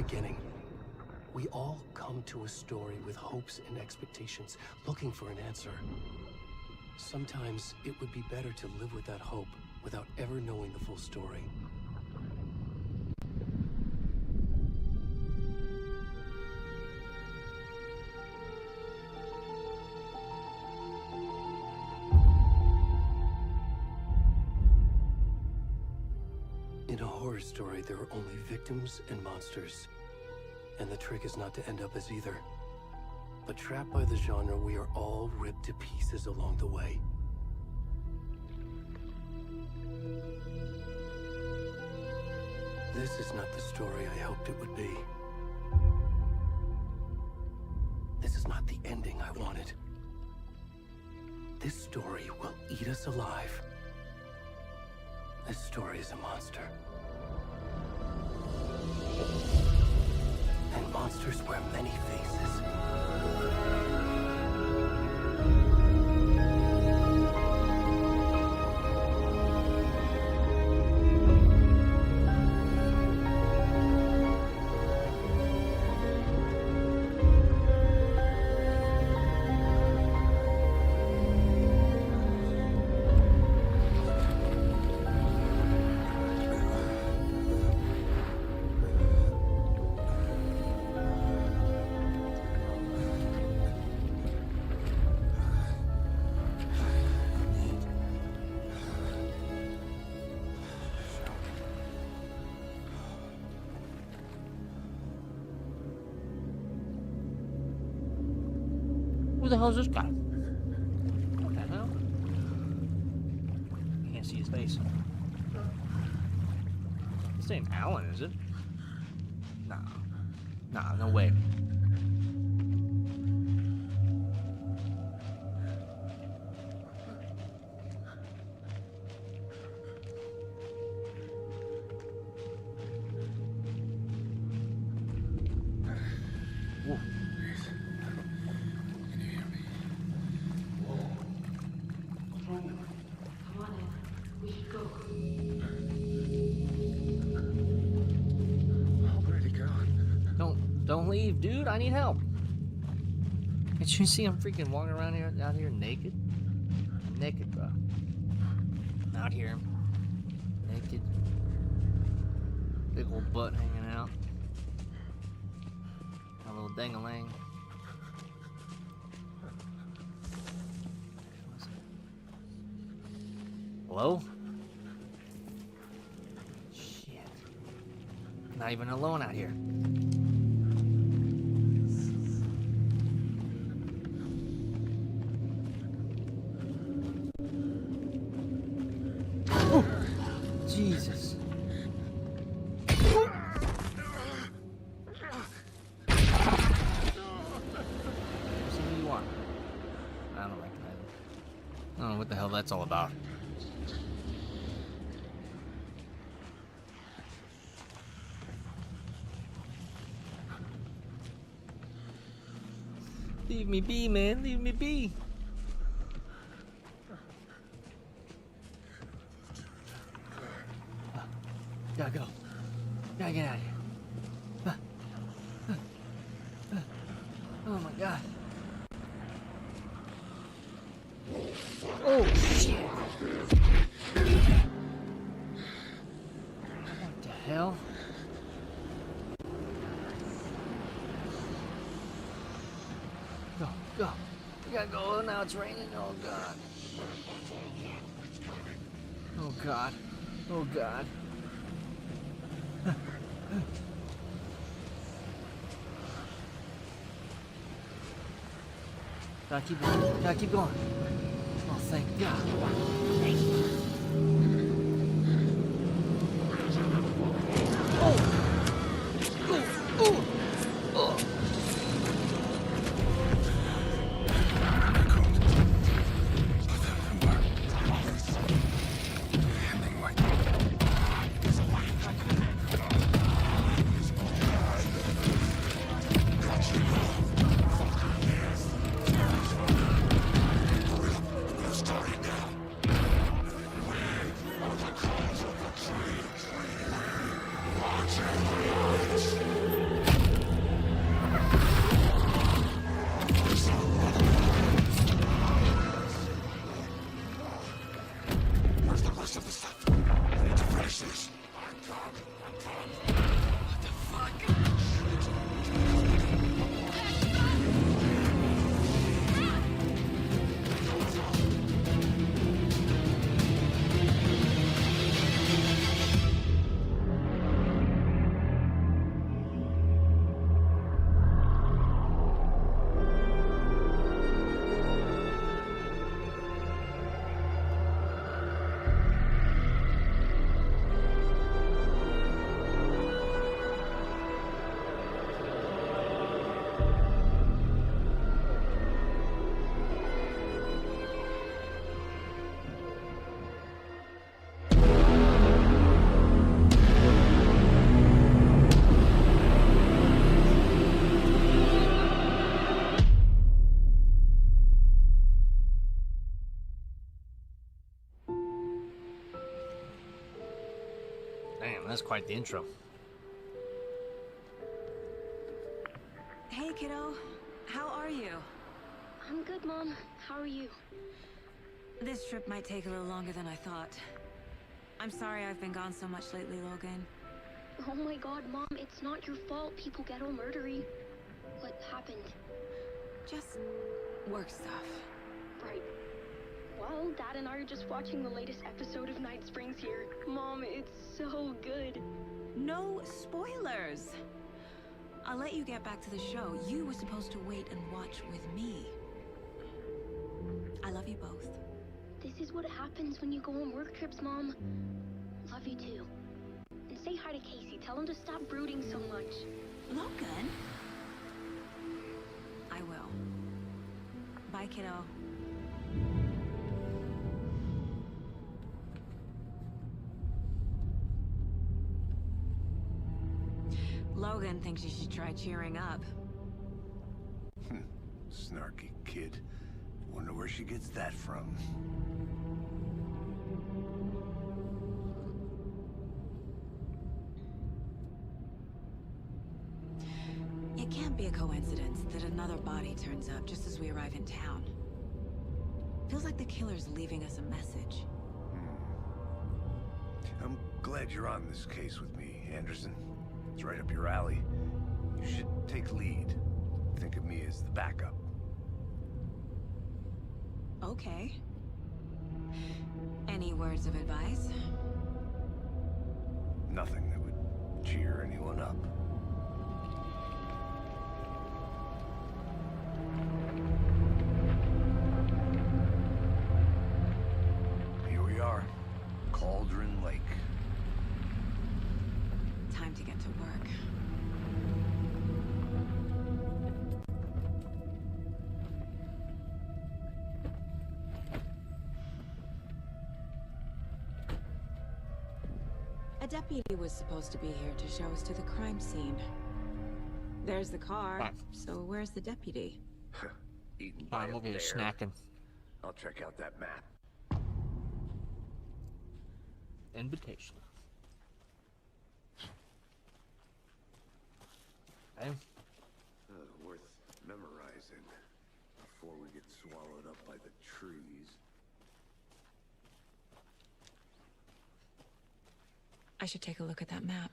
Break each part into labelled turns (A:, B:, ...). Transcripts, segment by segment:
A: beginning. We all come to a story with hopes and expectations, looking for an answer. Sometimes it would be better to live with that hope without ever knowing the full story. In a horror story, there are only victims and monsters. And the trick is not to end up as either. But trapped by the genre, we are all ripped to pieces along the way. This is not the story I hoped it would be. This is not the ending I wanted. This story will eat us alive. This story is a monster. And monsters wear many faces.
B: Who the hell is this guy? What the hell? Can't see his face. This ain't Alan, is it? Nah. Nah, no way. Whoa. Don't leave, dude. I need help. Can't you see I'm freaking walking around here, out here naked? I'm naked, bro. I'm out here, naked. Big old butt hanging out. My little dang-a-lang. Hello? Shit. Not even alone out here. Jesus. See who you are. I don't recognize him. I don't know what the hell that's all about. Leave me be, man. Leave me be. Gotta go. Gotta get out of here. Oh my god. Oh shit. What the hell? Go, go. We gotta go. Now it's raining. Oh god. Oh god. Oh god. Gotta keep going. Gotta keep going. Oh, thank God. quite the intro.
C: Hey, kiddo. How are you?
D: I'm good, Mom. How are you?
C: This trip might take a little longer than I thought. I'm sorry I've been gone so much lately, Logan.
D: Oh my god, Mom, it's not your fault people get all murdery. What happened?
C: Just work stuff.
D: Right. Well, Dad and I are just watching the latest episode of Night Springs here. Mom, it's so good.
C: No spoilers! I'll let you get back to the show. You were supposed to wait and watch with me. I love you both.
D: This is what happens when you go on work trips, Mom. Love you too. And say hi to Casey. Tell him to stop brooding so much.
C: Logan? I will. Bye, kiddo. Logan thinks you should try cheering up.
E: Snarky kid. Wonder where she gets that from.
C: It can't be a coincidence that another body turns up just as we arrive in town. Feels like the killer's leaving us a message.
E: I'm glad you're on this case with me, Anderson. It's right up your alley. You should take lead. Think of me as the backup.
C: Okay. Any words of advice?
E: Nothing that would cheer anyone up. Here we are. Cauldron Lake.
C: Time to get to work. A deputy was supposed to be here to show us to the crime scene. There's the car,
B: Fine.
C: so where's the deputy?
E: Eating by
B: I'm
E: up
B: over here
E: there.
B: snacking.
E: I'll check out that map.
B: Invitation. Okay.
E: Worth memorizing before we get swallowed up by the trees.
C: I should take a look at that map.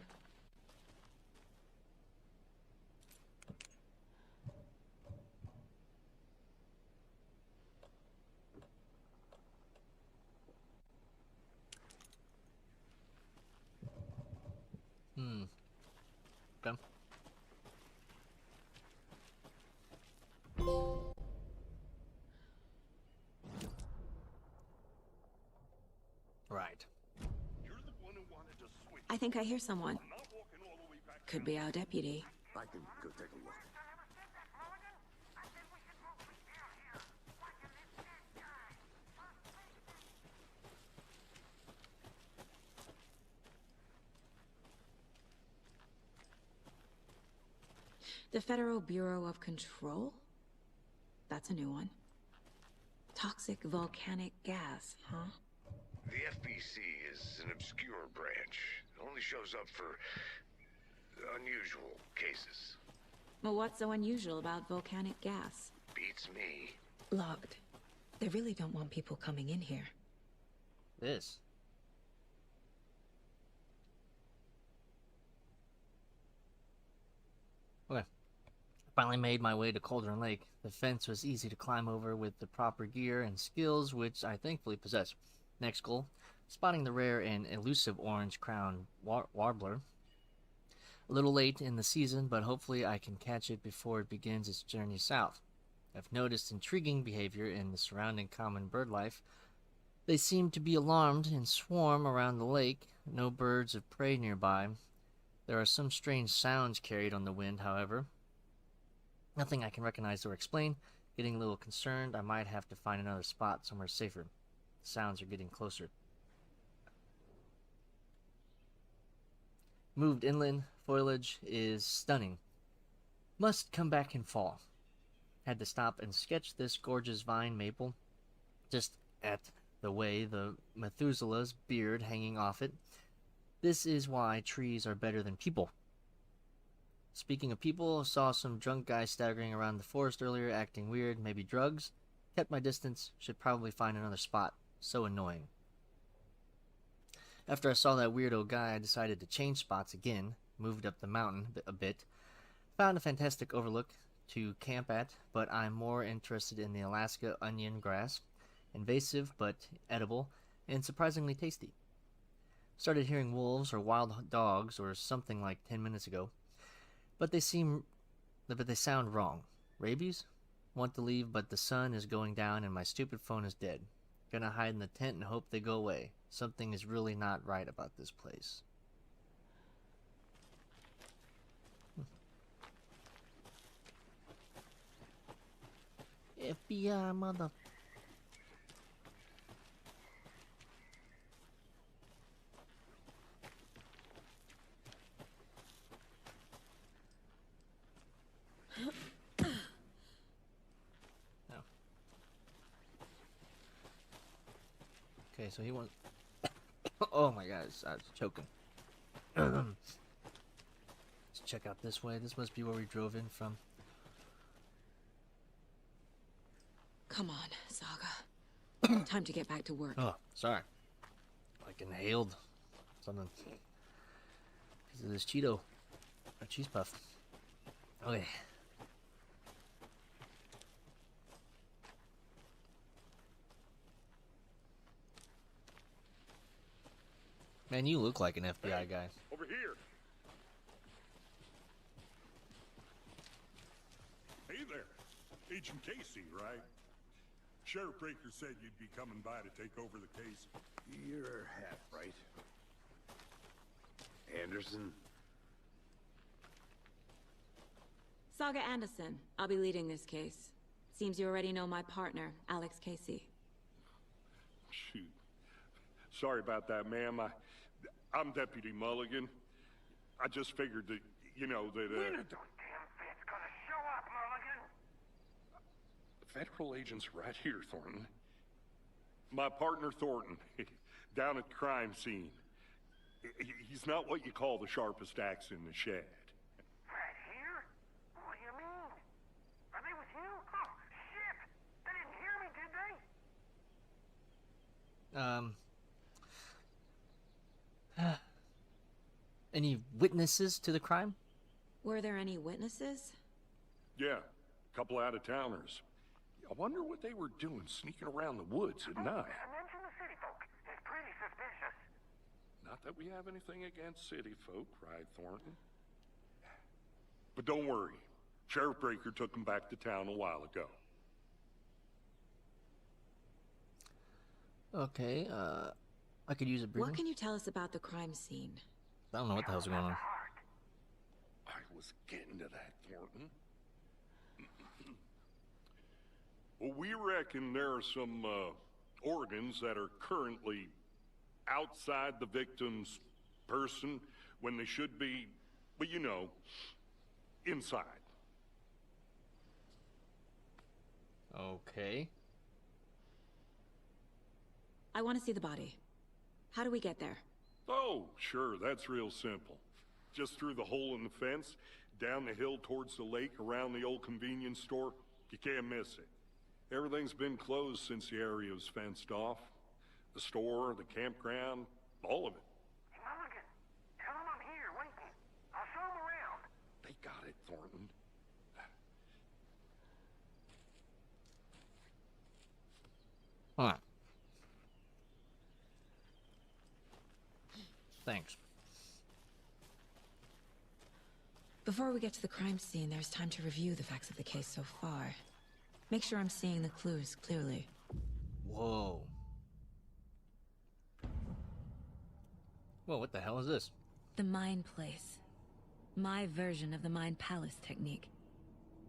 B: Okay. Right.
C: I think I hear someone. Could be our deputy.
E: I can go take a look.
C: The Federal Bureau of Control? That's a new one. Toxic volcanic gas, huh?
E: The FBC is an obscure branch. It only shows up for unusual cases.
C: Well, what's so unusual about volcanic gas?
E: Beats me.
C: Logged. They really don't want people coming in here.
B: This. Okay. Finally made my way to Cauldron Lake. The fence was easy to climb over with the proper gear and skills, which I thankfully possess. Next goal, spotting the rare and elusive orange-crowned warbler. A little late in the season, but hopefully I can catch it before it begins its journey south. I've noticed intriguing behavior in the surrounding common bird life. They seem to be alarmed and swarm around the lake. No birds of prey nearby. There are some strange sounds carried on the wind, however. Nothing I can recognize or explain. Getting a little concerned, I might have to find another spot somewhere safer. The sounds are getting closer. Moved inland, foliage is stunning. Must come back in fall. Had to stop and sketch this gorgeous vine maple. Just at the way, the Methuselah's beard hanging off it. This is why trees are better than people. Speaking of people, saw some drunk guy staggering around the forest earlier, acting weird, maybe drugs. Kept my distance, should probably find another spot. So annoying. After I saw that weirdo guy, I decided to change spots again, moved up the mountain a bit, found a fantastic overlook to camp at, but I'm more interested in the Alaska onion grass. Invasive, but edible, and surprisingly tasty. Started hearing wolves or wild dogs or something like 10 minutes ago. But they sound wrong. Rabies? Want to leave, but the sun is going down and my stupid phone is dead. Gonna hide in the tent and hope they go away. Something is really not right about this place. FBI mother... Okay, so he wants... Oh my god, I was choking. Let's check out this way. This must be where we drove in from.
C: Come on, Saga. Time to get back to work.
B: Oh, sorry. Like inhaled something. Because of this Cheeto. Or cheese puff. Okay. Man, you look like an FBI guy.
F: Over here. Hey there. Agent Casey, right? Sheriff Breaker said you'd be coming by to take over the case.
E: You're half right. Anderson?
C: Saga Anderson. I'll be leading this case. Seems you already know my partner, Alex Casey.
F: Shoot. Sorry about that, ma'am. I'm Deputy Mulligan. I just figured that, you know, that,
G: When a damn fit's gonna show up, Mulligan?
F: Federal agent's right here, Thornton. My partner, Thornton, down at the crime scene. He's not what you call the sharpest axe in the shed.
G: Right here? What do you mean? Are they with you? Oh, shit! They didn't hear me, did they?
B: Any witnesses to the crime?
C: Were there any witnesses?
F: Yeah, a couple out-of-towners. I wonder what they were doing sneaking around the woods at night.
G: Mention the city folk. It's pretty suspicious.
F: Not that we have anything against city folk, right, Thornton? But don't worry. Sheriff Breaker took them back to town a while ago.
B: Okay, I could use a breather.
C: What can you tell us about the crime scene?
B: I don't know what the hell's going on.
F: I was getting to that, Thornton. Well, we reckon there are some organs that are currently outside the victim's person when they should be, well, you know, inside.
B: Okay.
C: I want to see the body. How do we get there?
F: Oh, sure, that's real simple. Just through the hole in the fence, down the hill towards the lake, around the old convenience store. You can't miss it. Everything's been closed since the area was fenced off. The store, the campground, all of it.
G: Hey, Mulligan, tell them I'm here waiting. I'll show them around.
F: They got it, Thornton.
B: Hold on. Thanks.
C: Before we get to the crime scene, there's time to review the facts of the case so far. Make sure I'm seeing the clues clearly.
B: Whoa. Whoa, what the hell is this?
C: The Mind Place. My version of the Mind Palace technique.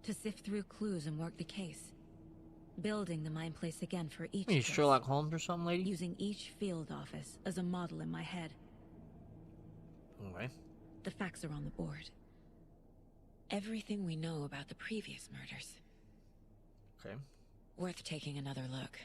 C: To sift through clues and work the case. Building the Mind Place again for each
B: Are you
C: case.
B: Sherlock Holmes or something, lady?
C: Using each field office as a model in my head.
B: Okay.
C: The facts are on the board. Everything we know about the previous murders.
B: Okay.
C: Worth taking another look.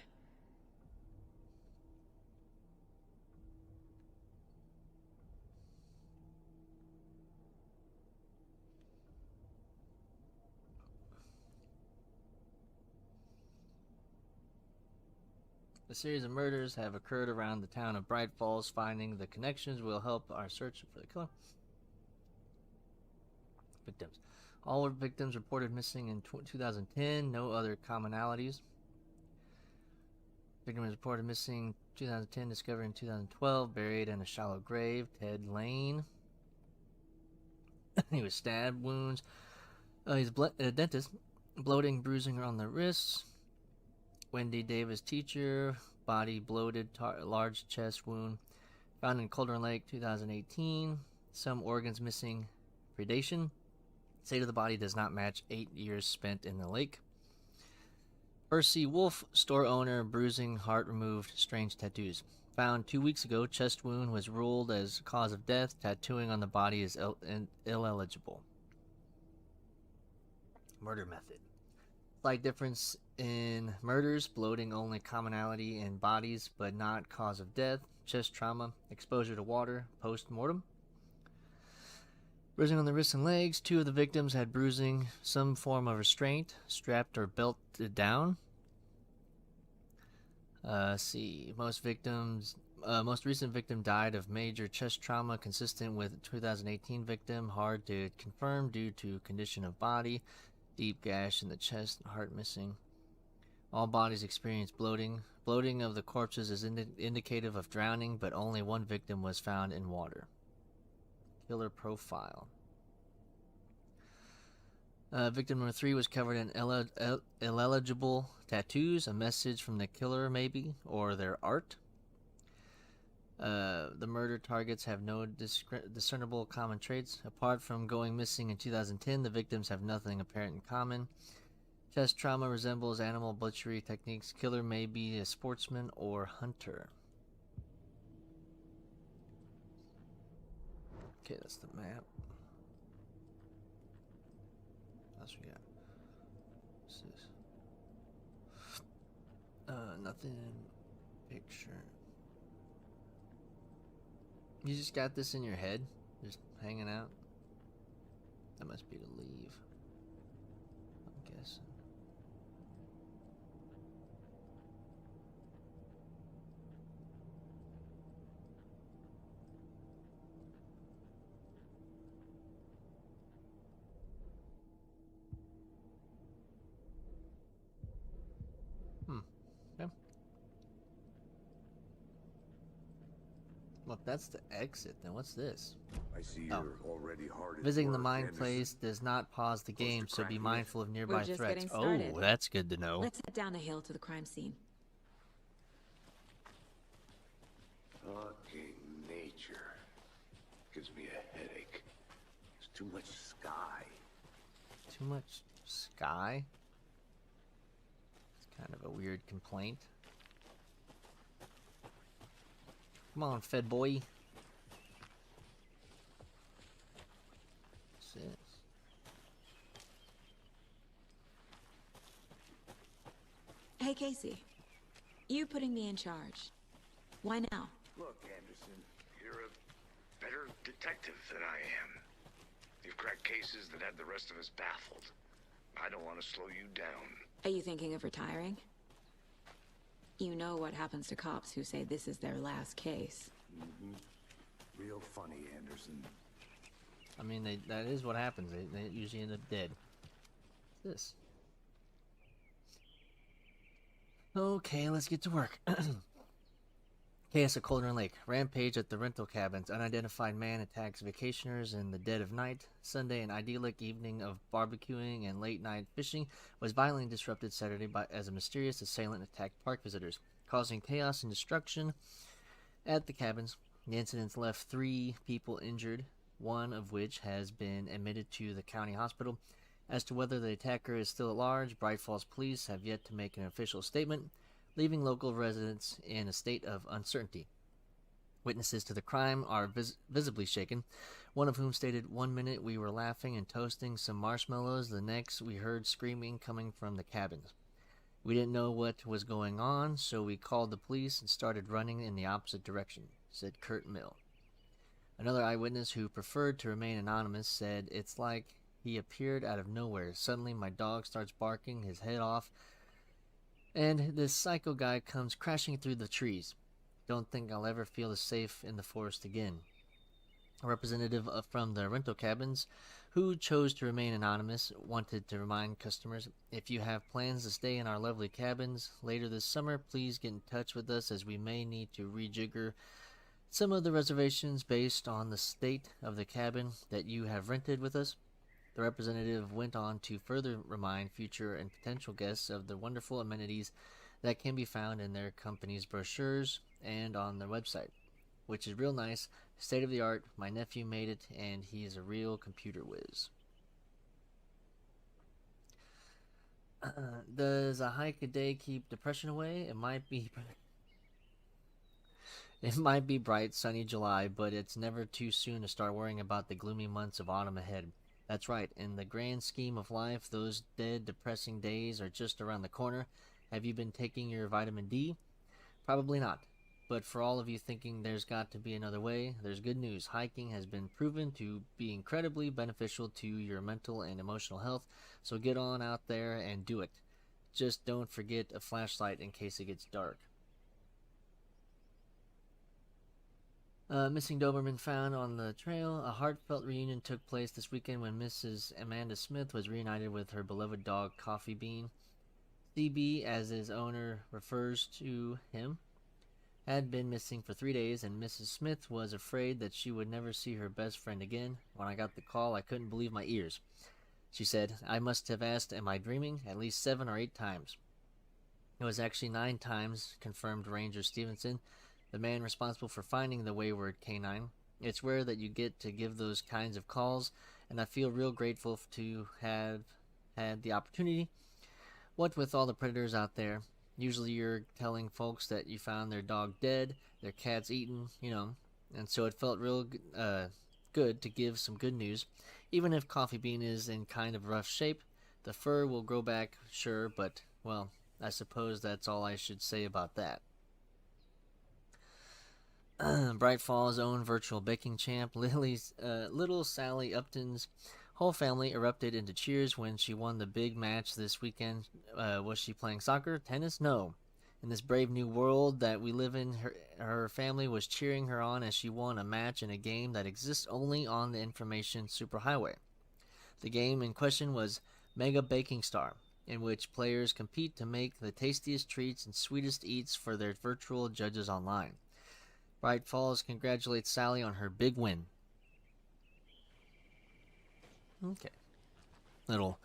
B: series of murders have occurred around the town of Bright Falls. Finding the connections will help our search for the killer. Victims. All were victims reported missing in 2010. No other commonalities. Victim was reported missing 2010, discovered in 2012, buried in a shallow grave. Ted Lane. He was stabbed, wounds. He's a dentist. Bloating, bruising on the wrists. Wendy Davis, teacher. Body bloated, large chest wound. Found in Cauldron Lake, 2018. Some organs missing. Predation. State of the body does not match 8 years spent in the lake. Percy Wolf, store owner, bruising, heart removed, strange tattoos. Found 2 weeks ago, chest wound was ruled as cause of death. Tattooing on the body is illegible. Murder method. Slight difference in murders. Bloating only commonality in bodies, but not cause of death. Chest trauma. Exposure to water. Post-mortem. Bruising on the wrists and legs. 2 of the victims had bruising, some form of restraint, strapped or belted down. See, most recent victim died of major chest trauma, consistent with 2018 victim. Hard to confirm due to condition of body, deep gash in the chest, heart missing. All bodies experience bloating. Bloating of the corpses is indicative of drowning, but only 1 victim was found in water. Killer profile. Victim number 3 was covered in illegible tattoos. A message from the killer, maybe, or their art. The murder targets have no discernible common traits. Apart from going missing in 2010, the victims have nothing apparent in common. Chest trauma resembles animal butchery techniques. Killer may be a sportsman or hunter. Okay, that's the map. What else we got? What's this? Nothing. Picture. You just got this in your head? Just hanging out? That must be to leave. I'm guessing. Okay. Well, if that's the exit, then what's this?
E: I see you're already hard at
B: Visiting the
E: work,
B: mine
E: Anderson.
B: place does not pause the
E: Close to
B: game, so be
E: cracking it.
B: mindful of nearby
C: We're just
B: threats.
C: getting started.
B: Oh, that's good to know.
C: Let's head down the hill to the crime scene.
E: Fucking nature. Gives me a headache. There's too much sky.
B: Too much sky? It's kind of a weird complaint. Come on, Fed boy. What's this?
C: Hey, Casey. You putting me in charge. Why now?
E: Look, Anderson, you're a better detective than I am. You've cracked cases that had the rest of us baffled. I don't want to slow you down.
C: Are you thinking of retiring? You know what happens to cops who say this is their last case.
E: Real funny, Anderson.
B: I mean, that is what happens. They usually end up dead. What's this? Okay, let's get to work. Chaos at Cauldron Lake. Rampage at the rental cabins. Unidentified man attacks vacationers in the dead of night. Sunday, an idyllic evening of barbecuing and late-night fishing was violently disrupted Saturday as a mysterious assailant attacked park visitors, causing chaos and destruction at the cabins. The incidents left 3 people injured, one of which has been admitted to the county hospital. As to whether the attacker is still at large, Bright Falls police have yet to make an official statement, leaving local residents in a state of uncertainty. Witnesses to the crime are visibly shaken, one of whom stated, "1 minute we were laughing and toasting some marshmallows, the next we heard screaming coming from the cabins. We didn't know what was going on, so we called the police and started running in the opposite direction," said Kurt Mill. Another eyewitness, who preferred to remain anonymous, said, "It's like he appeared out of nowhere. Suddenly my dog starts barking his head off, and this psycho guy comes crashing through the trees. Don't think I'll ever feel as safe in the forest again. A representative from the rental cabins, who chose to remain anonymous, wanted to remind customers, if you have plans to stay in our lovely cabins later this summer, please get in touch with us, as we may need to rejigger some of the reservations based on the state of the cabin that you have rented with us. The representative went on to further remind future and potential guests of the wonderful amenities that can be found in their company's brochures and on their website, which is real nice, state of the art. My nephew made it, and he is a real computer whiz. Does a hike a day keep depression away? It might be bright, sunny July, but it's never too soon to start worrying about the gloomy months of autumn ahead. That's right, in the grand scheme of life, those dead, depressing days are just around the corner. Have you been taking your vitamin D? Probably not. But for all of you thinking there's got to be another way, there's good news. Hiking has been proven to be incredibly beneficial to your mental and emotional health, so get on out there and do it. Just don't forget a flashlight in case it gets dark. Missing Doberman found on the trail. A heartfelt reunion took place this weekend when Mrs. Amanda Smith was reunited with her beloved dog, Coffee Bean. CB, as his owner refers to him, had been missing for 3 days, and Mrs. Smith was afraid that she would never see her best friend again. When I got the call, I couldn't believe my ears. She said, I must have asked, am I dreaming? At least 7 or 8 times. It was actually 9 times, confirmed Ranger Stevenson, the man responsible for finding the wayward canine. It's rare that you get to give those kinds of calls, and I feel real grateful to have had the opportunity. What with all the predators out there, usually you're telling folks that you found their dog dead, their cat's eaten, and so it felt real good to give some good news. Even if Coffee Bean is in kind of rough shape, the fur will grow back, sure, but, well, I suppose that's all I should say about that. Bright Falls' own virtual baking champ, little Sally Upton's whole family erupted into cheers when she won the big match this weekend. Was she playing soccer? Tennis? No. In this brave new world that we live in, her family was cheering her on as she won a match in a game that exists only on the Information Superhighway. The game in question was Mega Baking Star, in which players compete to make the tastiest treats and sweetest eats for their virtual judges online. Bright Falls congratulates Sally on her big win. Okay. Little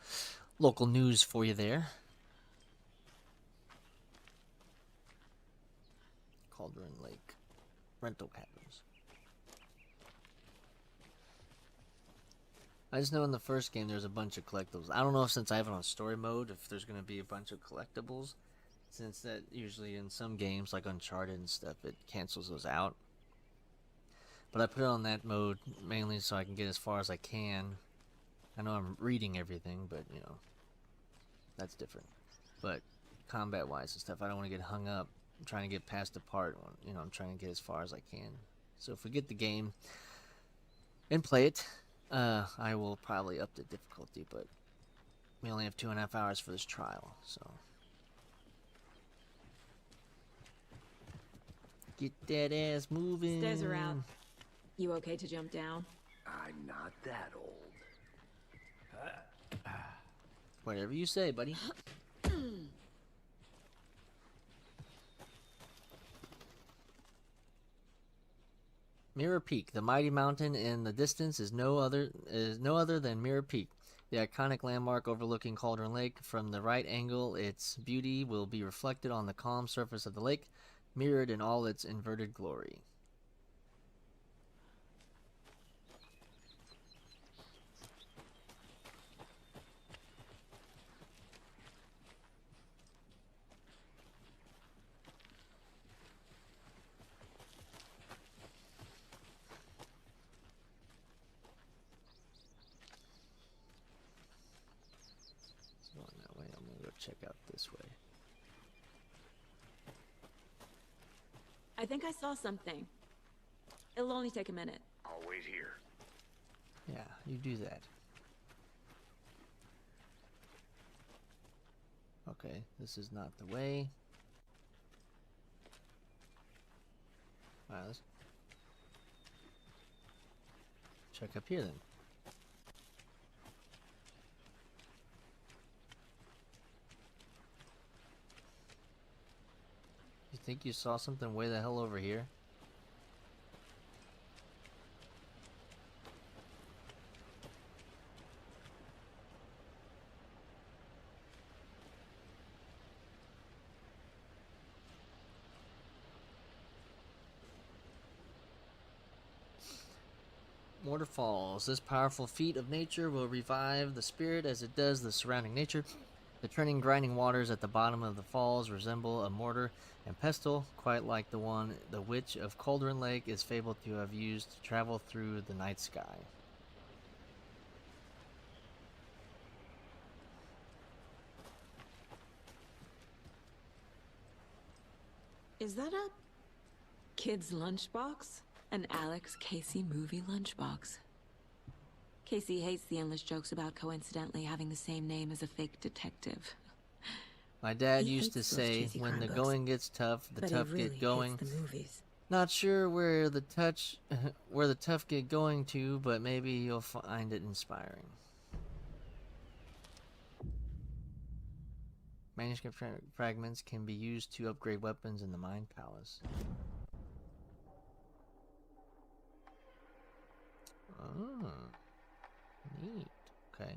B: local news for you there. Cauldron Lake rental cabins. I just know in the first game there's a bunch of collectibles. I don't know if since I have it on story mode if there's going to be a bunch of collectibles, since that usually in some games like Uncharted and stuff it cancels those out. But I put it on that mode mainly so I can get as far as I can. I know I'm reading everything, but that's different. But combat wise and stuff, I don't want to get hung up. I'm trying to get past the part when, I'm trying to get as far as I can. So if we get the game and play it, I will probably up the difficulty, but we only have 2.5 hours for this trial, so. Get that ass moving.
C: Stairs are out. You okay to jump down?
E: I'm not that old.
B: Whatever you say, buddy. Mirror Peak, the mighty mountain in the distance, is no other than Mirror Peak, the iconic landmark overlooking Cauldron Lake. From the right angle, its beauty will be reflected on the calm surface of the lake, mirrored in all its inverted glory. Check out this way.
C: I think I saw something. It'll only take a minute.
E: I'll wait here.
B: Yeah, you do that. Okay, Okay, this is not the way. Alright, let's check up here then. You think you saw something way the hell over here? Waterfalls. This powerful feat of nature will revive the spirit as it does the surrounding nature. The turning, grinding waters at the bottom of the falls resemble a mortar and pestle, quite like the one the Witch of Cauldron Lake is fabled to have used to travel through the night sky.
C: Is that a kid's lunchbox? An Alex Casey movie lunchbox. Casey hates the endless jokes about coincidentally having the same name as a fake detective.
B: My dad
C: He
B: used to
C: hates those
B: say,
C: cheesy
B: when
C: crime
B: the
C: books,
B: going gets tough, the
C: but he
B: tough
C: really
B: get going.
C: hates the movies.
B: Not sure where the tough get going to, but maybe you'll find it inspiring. Manuscript fragments can be used to upgrade weapons in the Mind Palace. Oh, neat. Okay.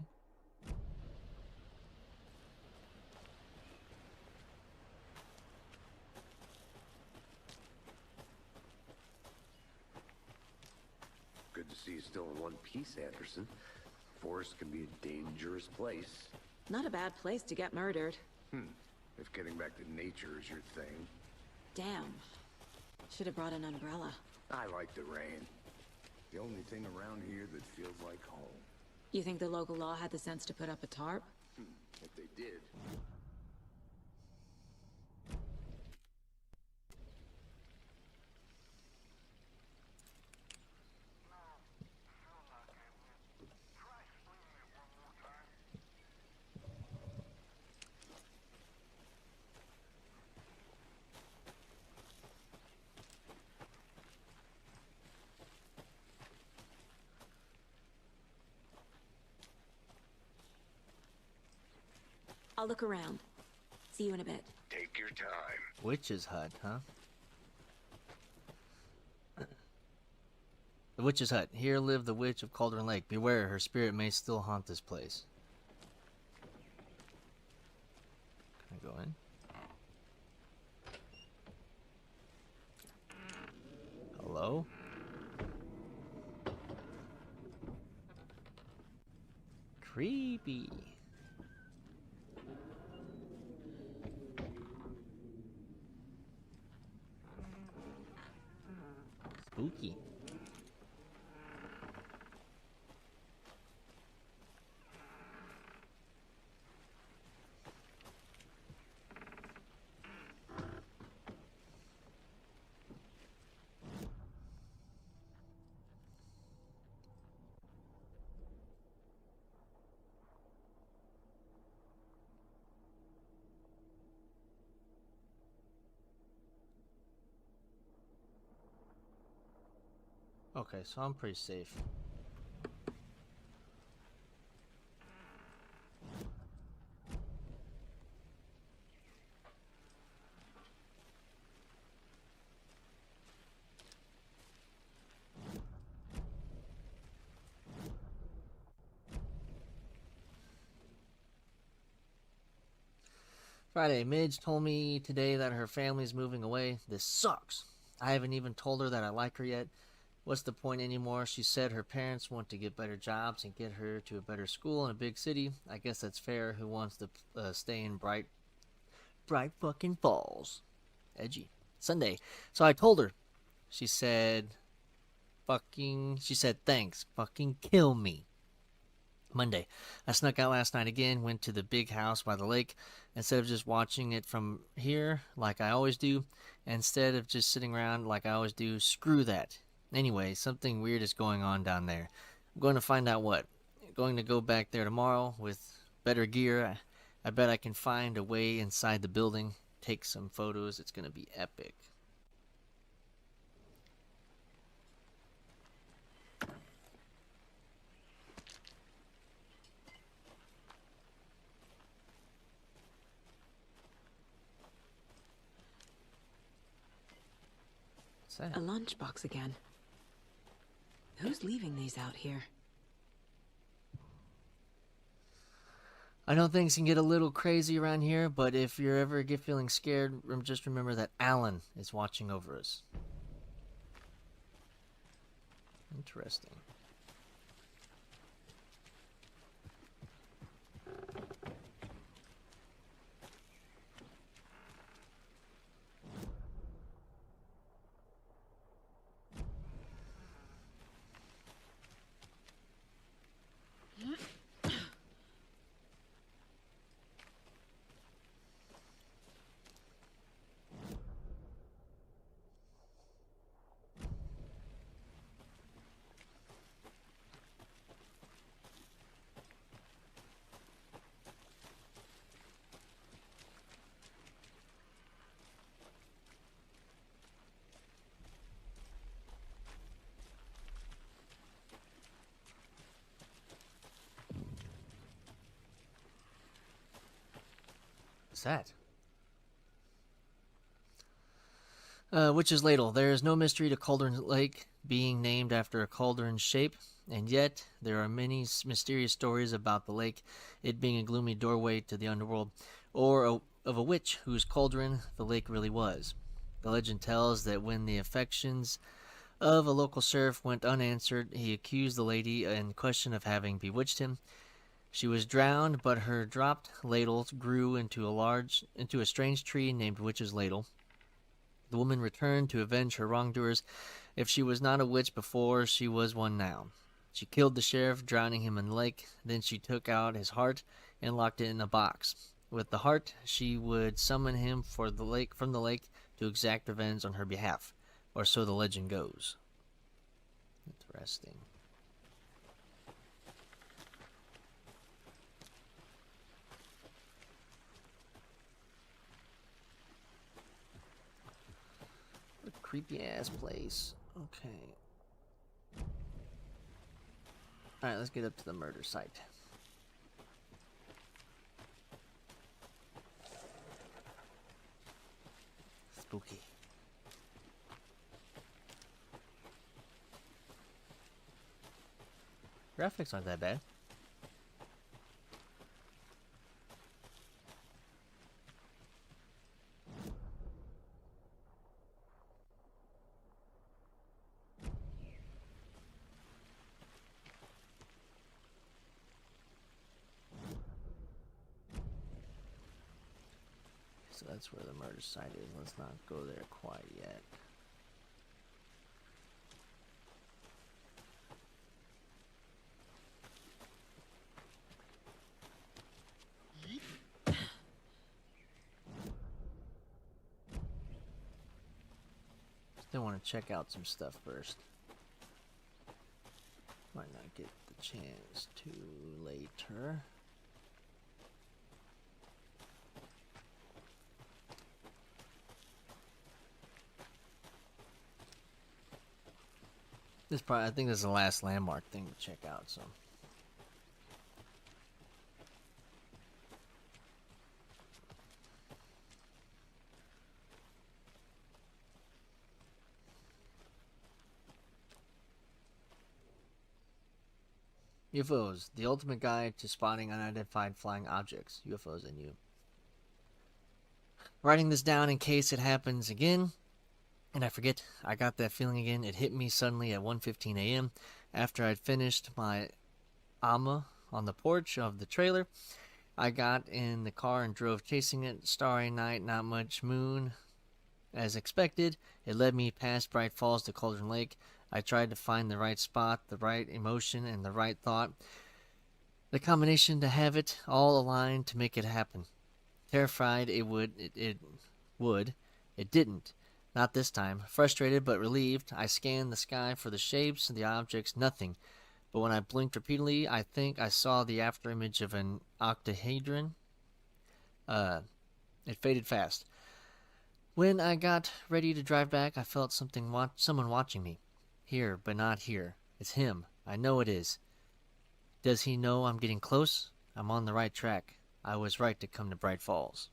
H: Good to see you still in one piece, Anderson. Forest can be a dangerous place.
C: Not a bad place to get murdered.
E: If getting back to nature is your thing.
C: Damn. Should have brought an umbrella.
E: I like the rain. The only thing around here that feels like home.
C: You think the local law had the sense to put up a tarp?
E: If they did.
C: I'll look around. See you in a bit.
E: Take your time.
B: Witch's hut, huh? The Witch's hut. Here lived the Witch of Cauldron Lake. Beware, her spirit may still haunt this place. Can I go in? Hello? Creepy. Spooky. Okay, so I'm pretty safe. Friday, Midge told me today that her family's moving away. This sucks. I haven't even told her that I like her yet. What's the point anymore? She said her parents want to get better jobs and get her to a better school in a big city. I guess that's fair. Who wants to stay in bright fucking Falls? Edgy. Sunday. So I told her. She said thanks. Fucking kill me. Monday. I snuck out last night again, went to the big house by the lake. Instead of just watching it from here like I always do, instead of just sitting around like I always do, screw that. Anyway, something weird is going on down there. I'm going to find out what. I'm going to go back there tomorrow with better gear. I bet I can find a way inside the building, take some photos. It's gonna be epic. What's that?
C: A lunchbox again. Who's leaving these out here?
B: I know things can get a little crazy around here, but if you're ever feeling scared, just remember that Alan is watching over us. Interesting. What's that? Witch's Ladle. There is no mystery to Cauldron Lake being named after a cauldron shape, and yet there are many mysterious stories about the lake, it being a gloomy doorway to the underworld, or of a witch whose cauldron the lake really was. The legend tells that when the affections of a local sheriff went unanswered, he accused the lady in question of having bewitched him. She was drowned, but her dropped ladle grew into a strange tree named Witch's Ladle. The woman returned to avenge her wrongdoers. If she was not a witch before, she was one now. She killed the sheriff, drowning him in the lake. Then she took out his heart and locked it in a box. With the heart, she would summon him from the lake to exact revenge on her behalf, or so the legend goes. Interesting. Creepy ass place. Okay. Alright, let's get up to the murder site. Spooky. Graphics aren't that bad. So that's where the murder site is. Let's not go there quite yet. Still want to check out some stuff first. Might not get the chance to later. I think this is the last landmark thing to check out, so. UFOs, the ultimate guide to spotting unidentified flying objects, UFOs and you. Writing this down in case it happens again. And I forget, I got that feeling again. It hit me suddenly at 1:15 a.m. after I'd finished my AMA on the porch of the trailer. I got in the car and drove chasing it. Starry night, not much moon. As expected, it led me past Bright Falls to Cauldron Lake. I tried to find the right spot, the right emotion, and the right thought. The combination to have it all aligned to make it happen. Terrified it would. It didn't. Not this time. Frustrated but relieved, I scanned the sky for the shapes and the objects. Nothing. But when I blinked repeatedly, I think I saw the afterimage of an octahedron. It faded fast. When I got ready to drive back, I felt someone watching me. Here, but not here. It's him. I know it is. Does he know I'm getting close? I'm on the right track. I was right to come to Bright Falls.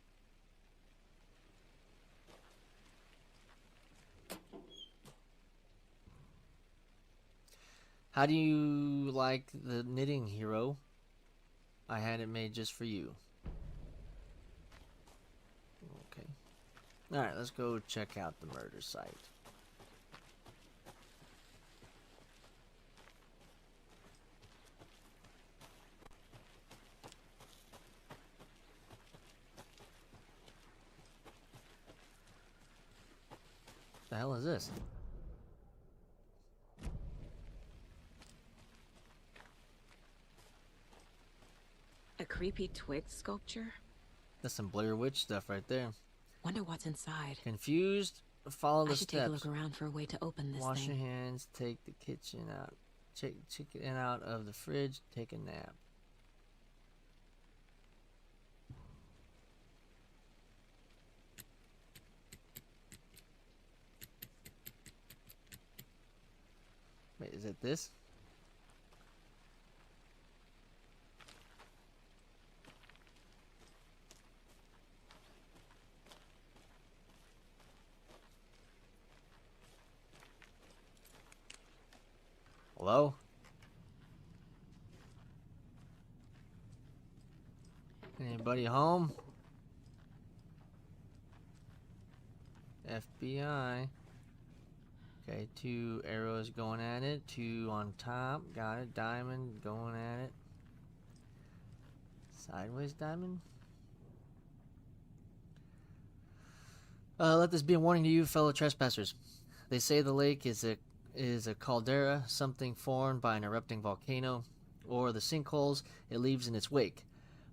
B: How do you like the knitting, hero? I had it made just for you. Okay. Alright, let's go check out the murder site. The hell is this?
C: A creepy twig sculpture?
B: That's some Blair Witch stuff right there.
C: Wonder what's inside.
B: Confused? Follow the
C: I should take a
B: steps.
C: look around for a way to open this
B: Wash
C: thing.
B: your hands, take the kitchen out. Take chicken out of the fridge, take a nap. Wait, is it this? Hello? Anybody home? FBI. Okay, 2 arrows going at it. 2 on top. Got it. Diamond going at it. Sideways diamond. Let this be a warning to you, fellow trespassers. They say the lake is a caldera, something formed by an erupting volcano, or the sinkholes it leaves in its wake.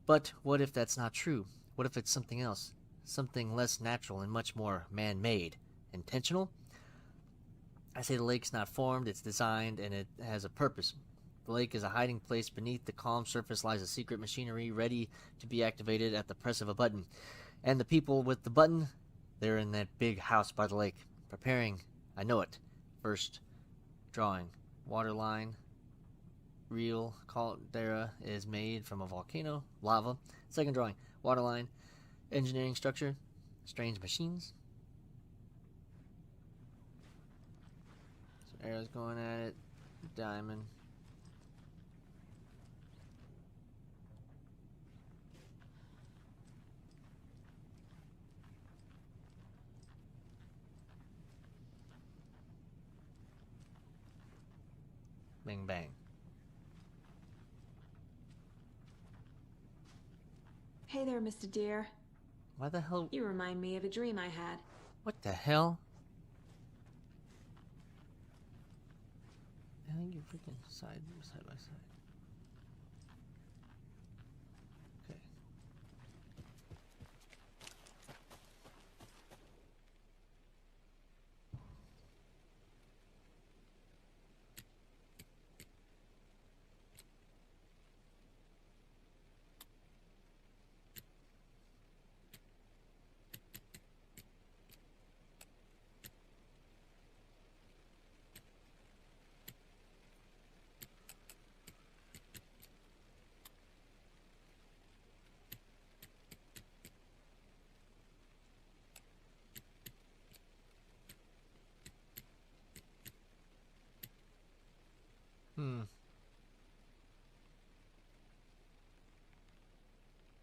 B: But what if that's not true? What if it's something else? Something less natural and much more man-made? Intentional? I say the lake's not formed, it's designed, and it has a purpose. The lake is a hiding place. Beneath the calm surface lies a secret machinery ready to be activated at the press of a button. And the people with the button, they're in that big house by the lake, preparing. I know it. First drawing. Waterline. Real caldera is made from a volcano. Lava. Second drawing. Waterline. Engineering structure. Strange machines. So arrows going at it. Diamond. Bang bang.
C: Hey there, Mr. Deer.
B: Why the hell?
C: You remind me of a dream I had.
B: What the hell? I think you're freaking side by side. Okay.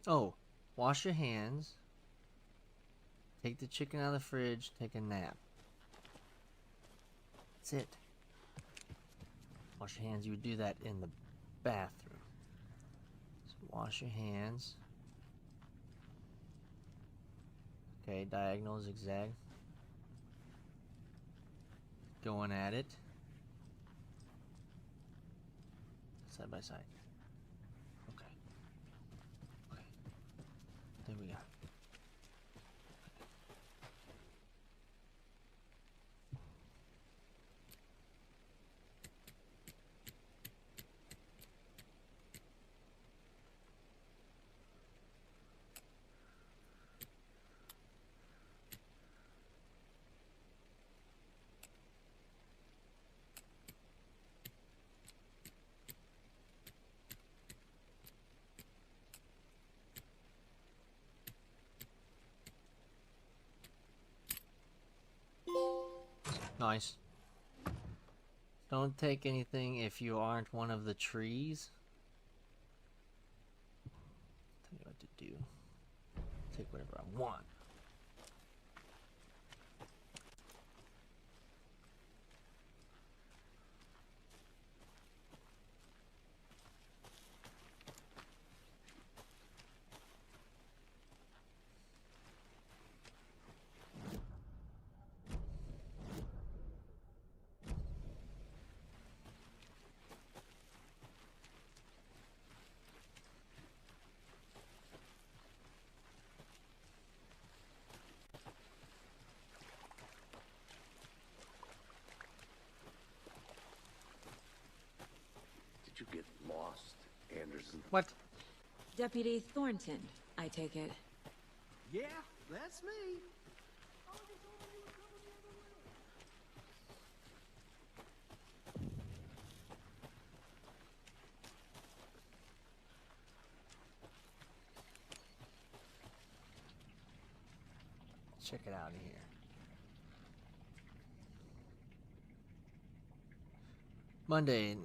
B: Oh, wash your hands. Take the chicken out of the fridge. Take a nap. That's it. Wash your hands. You would do that in the bathroom. So wash your hands. Okay, diagonal, zigzag. Going at it. Side by side. Okay. Okay. There we go. Nice. Don't take anything if you aren't one of the trees. Tell you what to do. Take whatever I want.
H: Did you get lost, Anderson?
B: What?
C: Deputy Thornton, I take it.
I: Yeah, that's me.
B: Check it out here. Monday,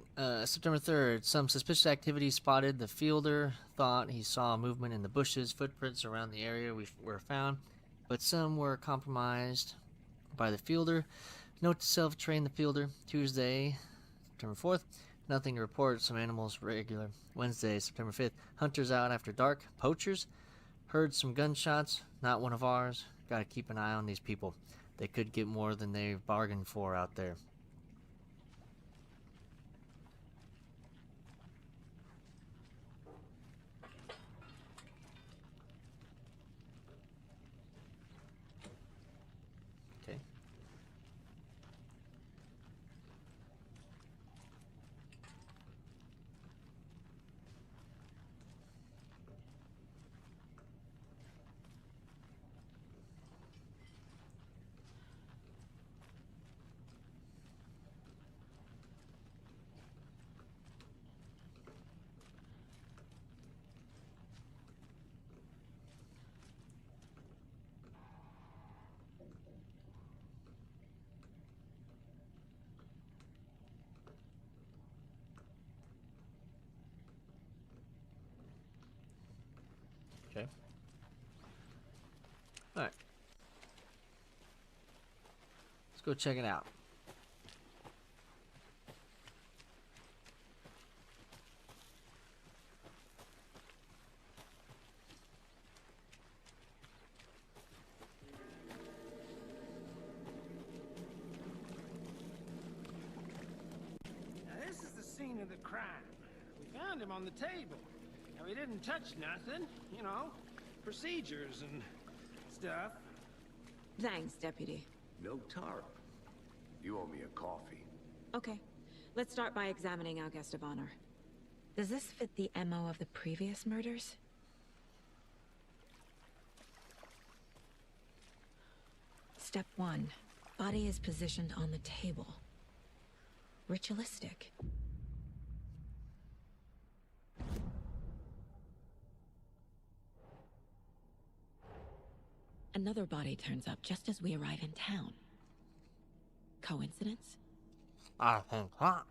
B: September 3rd. Some suspicious activity spotted. The fielder thought he saw movement in the bushes. Footprints around the area were found, but some were compromised by the fielder. Note to self: train the fielder. Tuesday, September 4th. Nothing to report. Some animals regular. Wednesday, September 5th. Hunters out after dark. Poachers. Heard some gunshots. Not one of ours. Gotta keep an eye on these people. They could get more than they bargained for out there. Okay. Okay. Alright. Let's go check it out.
I: Now this is the scene of the crime. We found him on the table. Now he didn't touch nothing, you know, procedures and stuff.
C: Thanks, Deputy.
H: No tarp. You owe me a coffee.
C: Okay, let's start by examining our guest of honor. Does this fit the MO of the previous murders? Step 1. Body is positioned on the table. Ritualistic. Another body turns up just as we arrive in town. Coincidence?
B: I think not.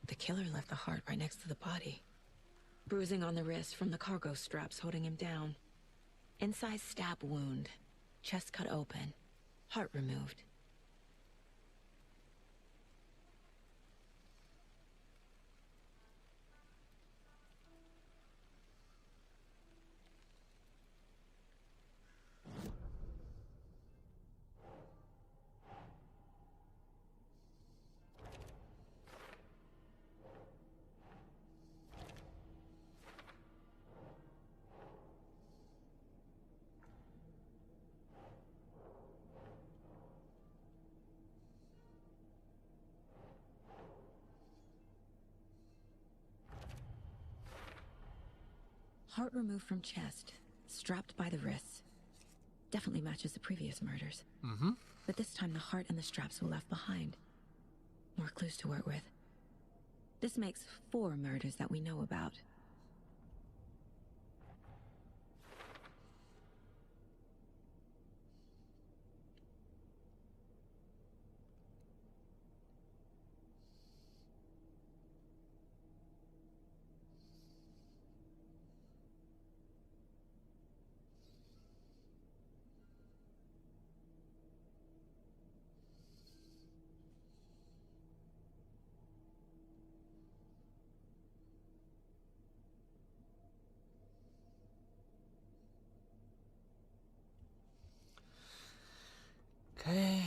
C: The killer left the heart right next to the body. Bruising on the wrist from the cargo straps holding him down. Inside stab wound. Chest cut open. Heart removed. Heart removed from chest, strapped by the wrists. Definitely matches the previous murders.
B: Mm-hmm.
C: But this time the heart and the straps were left behind. More clues to work with. This makes 4 murders that we know about.
B: Okay.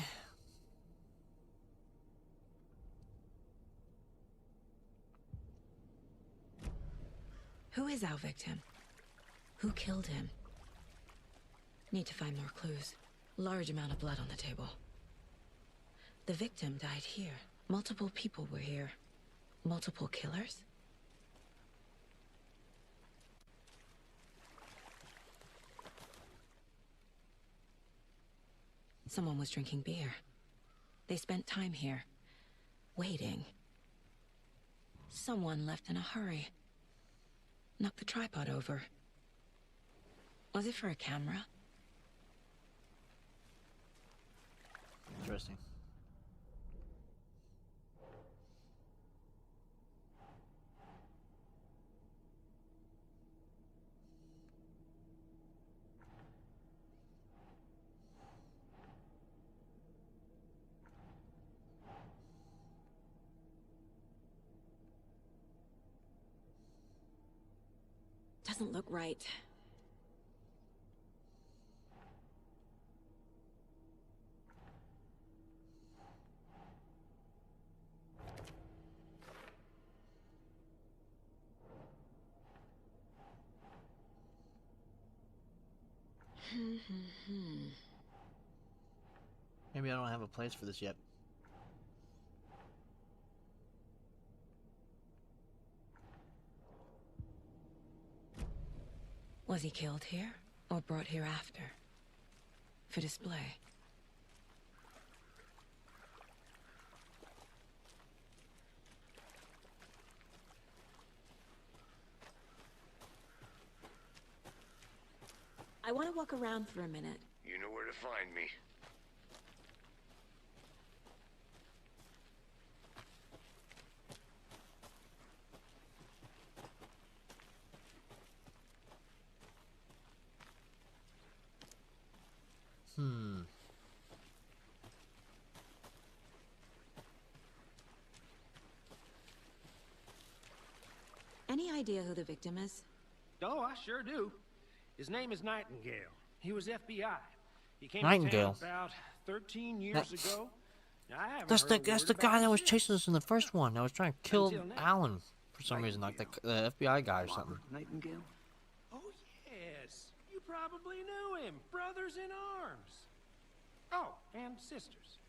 C: Who is our victim? Who killed him? Need to find more clues. Large amount of blood on the table. The victim died here. Multiple people were here. Multiple killers? Someone was drinking beer. They spent time here. Waiting. Someone left in a hurry. Knocked the tripod over. Was it for a camera?
B: Interesting.
C: Doesn't look right.
B: Maybe I don't have a place for this yet.
C: Was he killed here, or brought here after? For display? I want to walk around for a minute.
E: You know where to find me.
C: Any idea who the victim is?
I: Oh, I sure do. His name is Nightingale. He was FBI. He came
B: Nightingale.
I: to town about 13 years ago. I haven't
B: That's
I: heard
B: the
I: a
B: that's
I: word
B: the
I: about
B: guy
I: him
B: that was
I: since.
B: chasing us in the first one. That was trying to kill
I: Until now.
B: Alan for some reason, like the FBI guy or something.
H: Nightingale?
I: Oh, yes. You probably knew him. Brothers in arms. Oh, and sisters.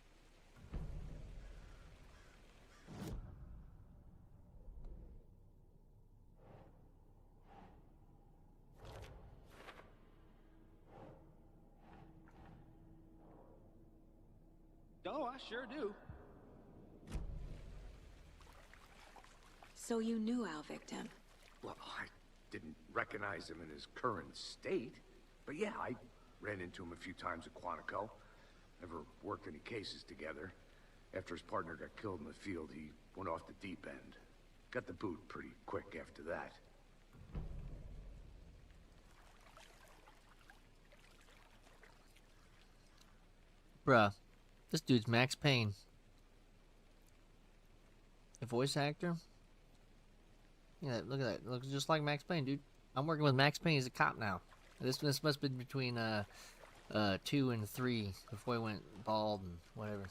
I: Oh, I sure do.
C: So you knew our victim?
H: Well, I didn't recognize him in his current state. But yeah, I ran into him a few times at Quantico. Never worked any cases together. After his partner got killed in the field, he went off the deep end. Got the boot pretty quick after that.
B: Bruh, this dude's Max Payne. The voice actor? Yeah, look at that. Looks just like Max Payne, dude. I'm working with Max Payne as a cop now. This must be between 2 and 3 before he went bald and whatever.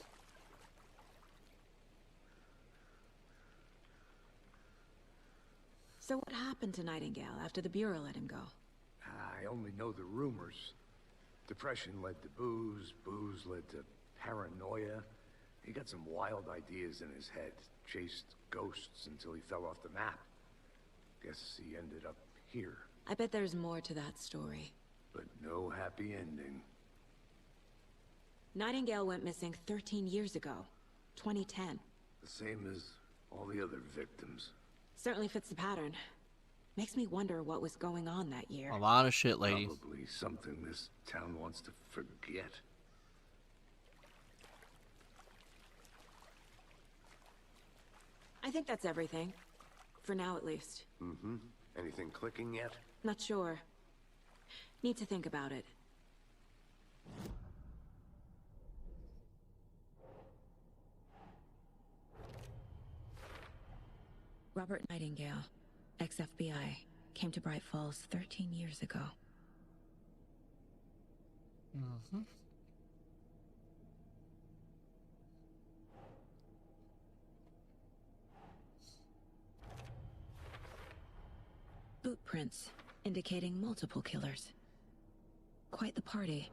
C: So what happened to Nightingale after the Bureau let him go?
H: I only know the rumors. Depression led to booze, booze led to paranoia. He got some wild ideas in his head, chased ghosts until he fell off the map. Guess he ended up here,
C: I bet there's more to that story.
H: but no happy ending.
C: Nightingale went missing 13 years ago. 2010.
H: The same as all the other victims.
C: Certainly fits the pattern. Makes me wonder what was going on that year.
B: A lot of shit, lady.
H: Probably something this town wants to forget.
C: I think that's everything. For now, at least.
H: Mm-hmm. Anything clicking yet?
C: Not sure. Need to think about it. Robert Nightingale, ex-FBI, came to Bright Falls 13 years ago.
B: Mm-hmm.
C: Boot prints, indicating multiple killers. Quite the party.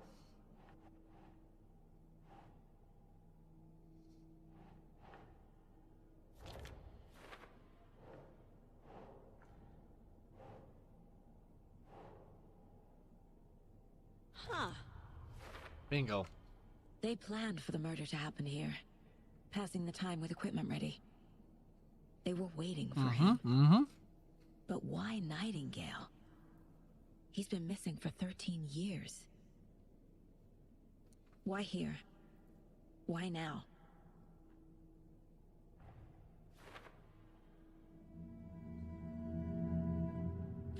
C: Huh.
B: Bingo.
C: They planned for the murder to happen here, passing the time with equipment ready. They were waiting for him.
B: Mm-hmm.
C: But why Nightingale? He's been missing for 13 years. Why here? Why now?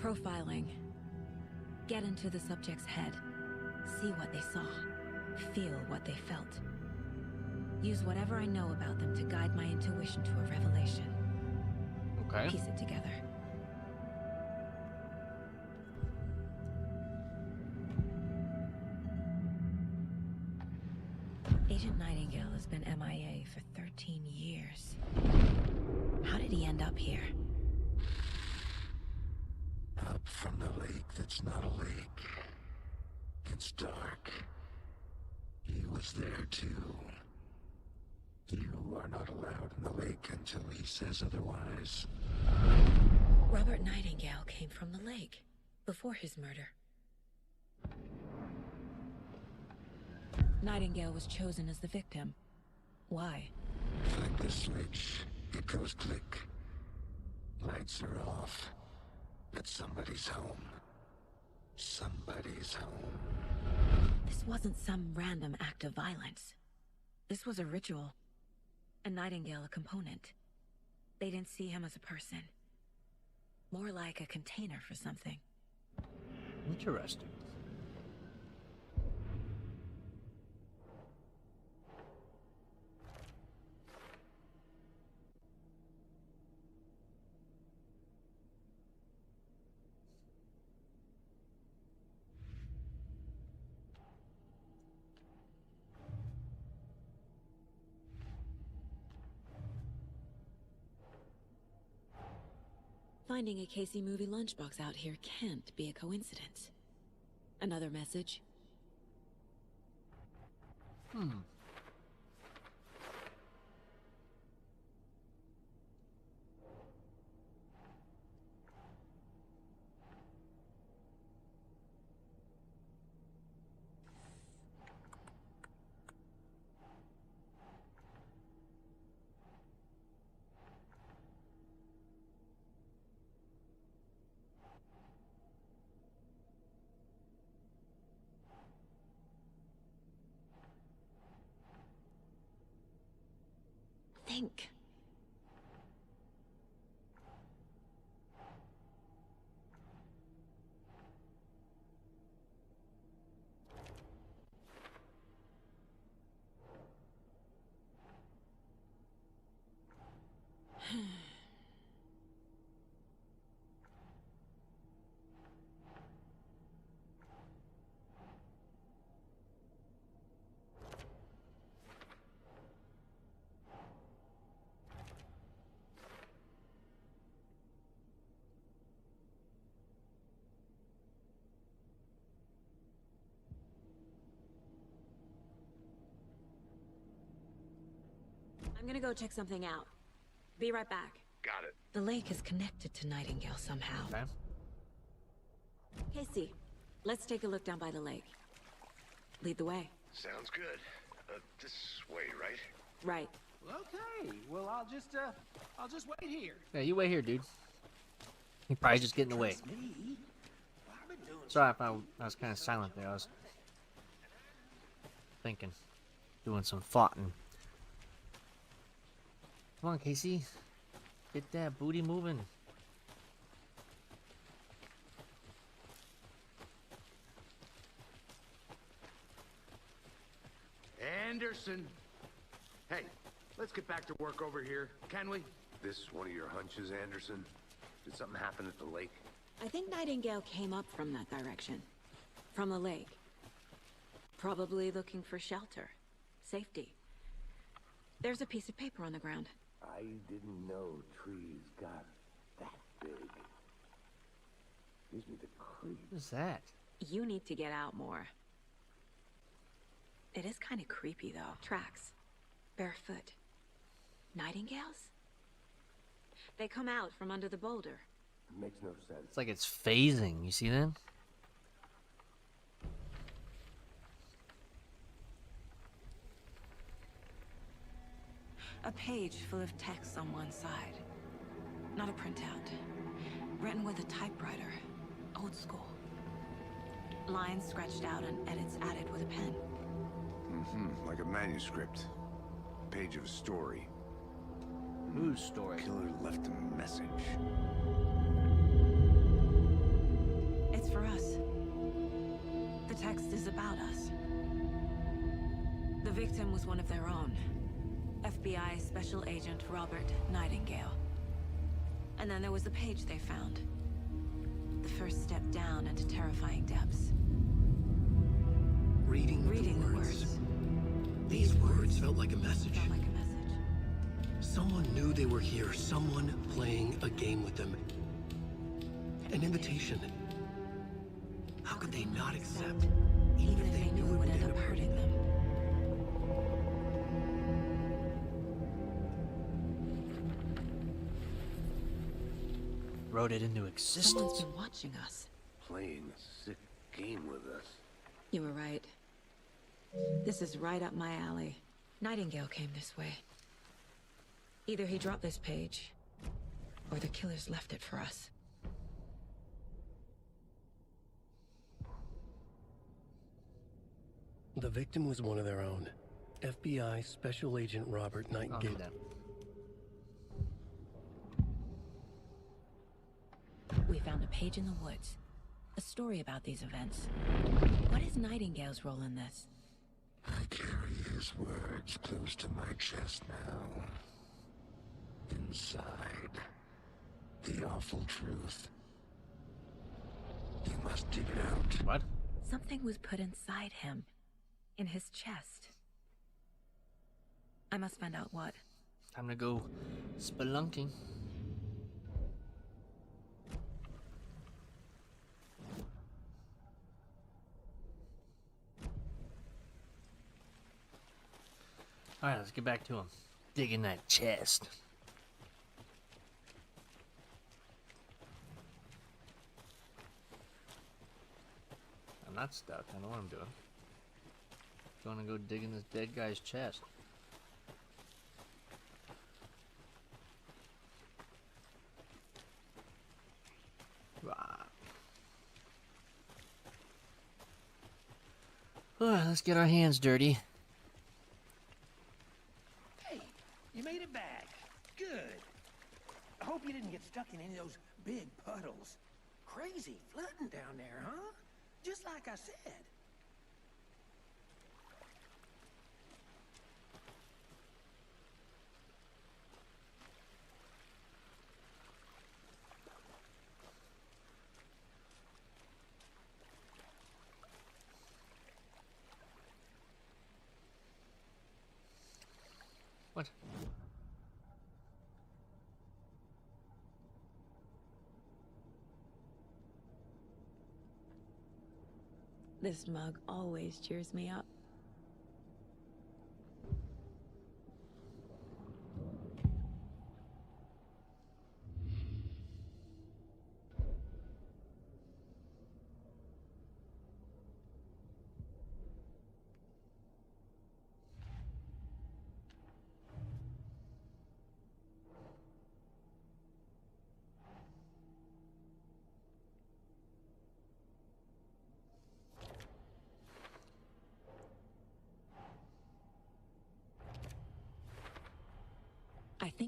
C: Profiling. Get into the subject's head. See what they saw. Feel what they felt. Use whatever I know about them to guide my intuition to a revelation.
B: Okay.
C: Piece it together. Agent Nightingale has been MIA for 13 years. How did he end up here?
J: Up from the lake that's not a lake. It's dark. He was there too. You are not allowed in the lake until he says otherwise.
C: Robert Nightingale came from the lake, before his murder. Nightingale was chosen as the victim. Why?
J: Flick the switch. It goes click. Lights are off. But somebody's home. Somebody's home.
C: This wasn't some random act of violence. This was a ritual. And Nightingale a component. They didn't see him as a person. More like a container for something.
B: Interesting.
C: Finding a Casey movie lunchbox out here can't be a coincidence. Another message? Think. I'm gonna go check something out. Be right back.
E: Got it.
C: The lake is connected to Nightingale somehow.
B: Okay.
C: Casey, let's take a look down by the lake. Lead the way.
E: Sounds good. This way, right?
C: Right.
I: Okay, well, I'll just wait here.
B: Yeah, you wait here, dude. He probably just getting away.
I: Trust me. I've been doing
B: Sorry if I was kind of silent there. I was thinking, doing some thoughting. Come on, Casey. Get that booty moving.
H: Anderson! Hey, let's get back to work over here, can we?
E: This one of your hunches, Anderson? Did something happen at the lake?
C: I think Nightingale came up from that direction. From the lake. Probably looking for shelter. Safety. There's a piece of paper on the ground.
J: I didn't know trees got that big. Gives me the creep.
B: What is that?
C: You need to get out more. It is kind of creepy, though. Tracks. Barefoot. Nightingales? They come out from under the boulder.
J: It makes no sense.
B: It's like it's phasing. You see that?
C: A page full of text on one side. Not a printout. Written with a typewriter. Old school. Lines scratched out and edits added with a pen.
E: Mm-hmm, like a manuscript. Page of a story.
B: Whose story?
E: Killer left a message.
C: It's for us. The text is about us. The victim was one of their own. FBI Special Agent Robert Nightingale. And then there was the page they found. The first step down into terrifying depths.
A: Reading the words. These words felt like a message.
C: Felt like a message.
A: Someone knew they were here. Someone playing a game with them. An invitation. How could they not accept?
C: Even if they knew it would end up hurting them.
B: Wrote it into
C: Someone's
B: existence.
C: been watching us.
E: Playing a sick game with us.
C: You were right. This is right up my alley. Nightingale came this way. Either he dropped this page, or the killers left it for us.
A: The victim was one of their own. FBI Special Agent Robert
B: I'll do
A: Nightingale.
B: that.
C: We found a page in the woods. A story about these events. What is Nightingale's role in this?
J: I carry his words close to my chest now. Inside, the awful truth. You must dig it out.
B: What?
C: Something was put inside him. In his chest. I must find out what.
B: Time to go spelunking. Alright, let's get back to him. Digging that chest. I'm not stuck. I know what I'm doing. Gonna go dig in this dead guy's chest. Alright, let's get our hands dirty.
I: Hey, you made it back. Good. I hope you didn't get stuck in any of those big puddles. Crazy flooding down there, huh? Just like I said.
B: What?
C: This mug always cheers me up.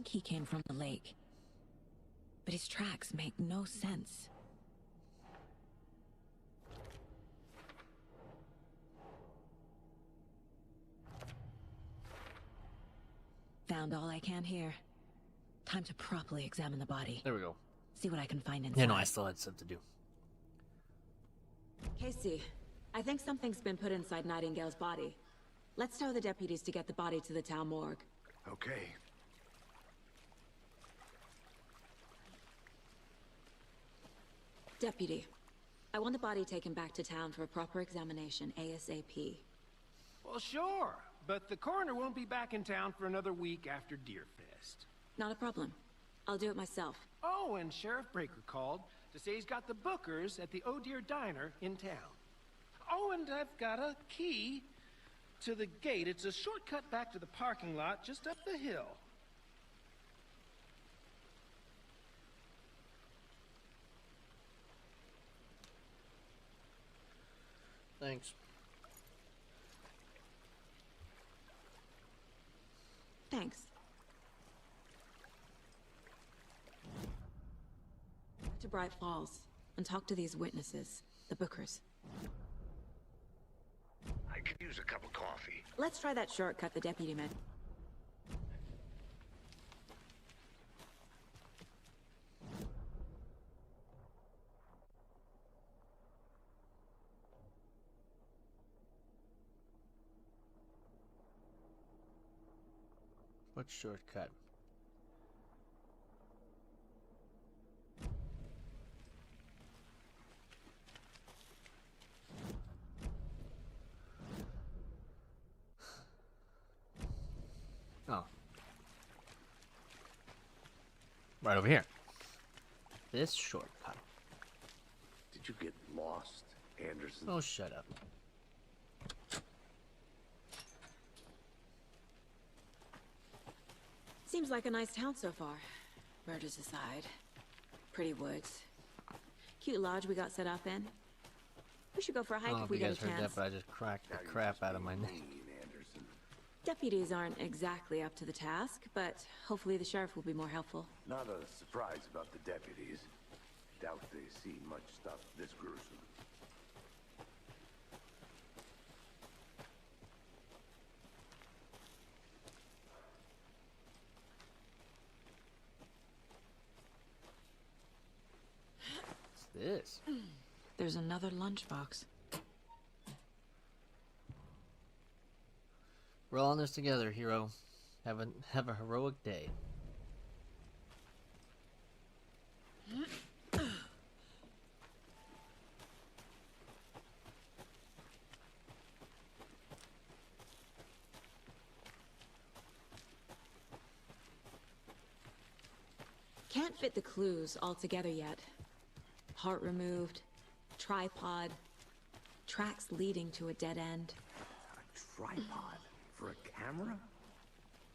C: think he came from the lake. But his tracks make no sense. Found all I can here. Time to properly examine the body.
B: There we go.
C: See what I can find inside.
B: Yeah, no, I still had stuff to do.
C: Casey, I think something's been put inside Nightingale's body. Let's tell the deputies to get the body to the town morgue.
H: Okay.
C: Deputy, I want the body taken back to town for a proper examination ASAP.
I: Well, sure, but the coroner won't be back in town for another week after Deerfest.
C: Not a problem. I'll do it myself.
I: Oh, and Sheriff Breaker called to say he's got the Bookers at the Oh Dear Diner in town. Oh, and I've got a key to the gate. It's a shortcut back to the parking lot just up the hill.
B: Thanks.
C: Thanks. To Bright Falls and talk to these witnesses, the Bookers.
E: I could use a cup of coffee.
C: Let's try that shortcut the deputy meant.
B: What shortcut? Oh. Right over here. This shortcut.
H: Did you get lost, Anderson?
B: Oh, shut up.
C: Seems like a nice town so far. Murders aside. Pretty woods. Cute lodge we got set up in. We should go for a
B: I
C: hike
B: don't know
C: if
B: if
C: we
B: you
C: get
B: guys
C: a
B: heard that,
C: chance.
B: but I just cracked the
H: Now you're
B: crap
H: just
B: out of my
H: being
B: neck.
H: mean, Anderson.
C: Deputies aren't exactly up to the task, but hopefully the sheriff will be more helpful.
H: Not a surprise about the deputies. Doubt they see much stuff this gruesome.
B: What's this?
C: There's another lunchbox.
B: We're all in this together, hero. Have a heroic day.
C: Can't fit the clues all together yet. Heart removed, tripod, tracks leading to a dead end.
H: A tripod for a camera?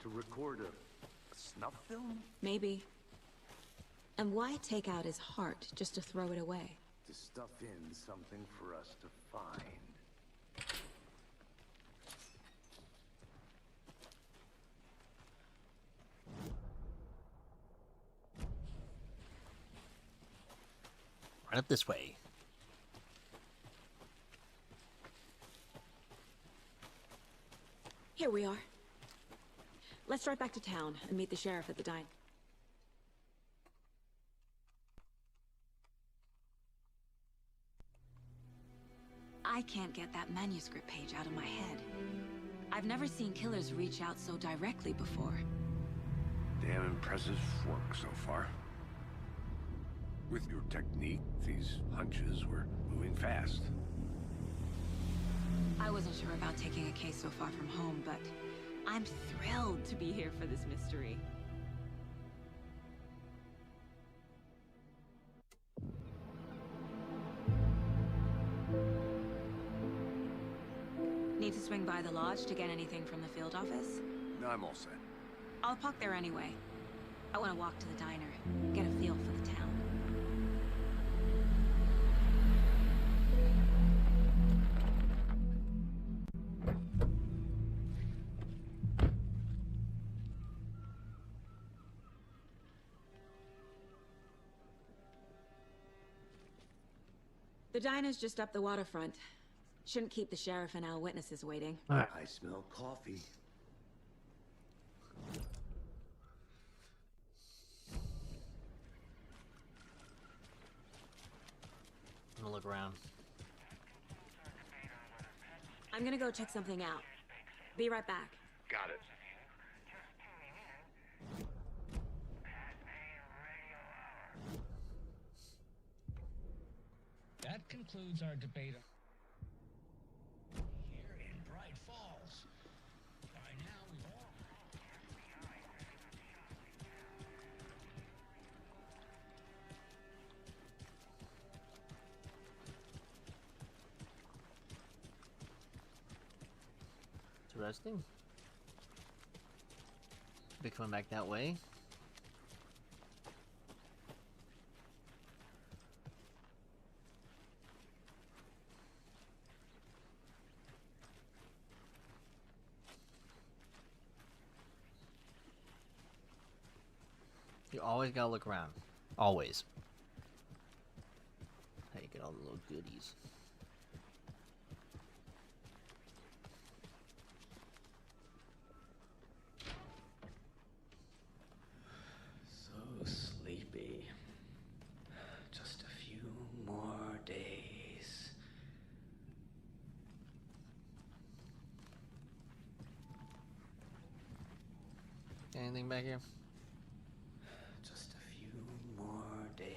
H: To record a snuff film?
C: Maybe. And why take out his heart just to throw it away?
H: To stuff in something for us to find.
B: Right up this way.
C: Here we are. Let's drive back to town and meet the sheriff at the dine. I can't get that manuscript page out of my head. I've never seen killers reach out so directly before.
H: Damn impressive work so far. With your technique, these hunches were moving fast.
C: I wasn't sure about taking a case so far from home, but I'm thrilled to be here for this mystery. Need to swing by the lodge to get anything from the field office?
H: No, I'm all set.
C: I'll park there anyway. I want to walk to the diner, get a feel for the town. The diner's just up the waterfront. Shouldn't keep the sheriff and our witnesses waiting.
H: I smell coffee.
B: I'm gonna look around.
C: I'm gonna go check something out. Be right back.
E: Got it.
K: That concludes our debate here in Bright Falls. By now we've all...
B: Interesting. Be coming back that way. You always gotta look around. Always. How you get all the little goodies.
A: So sleepy. Just a few more days.
B: Anything back here?
A: Just a few more days.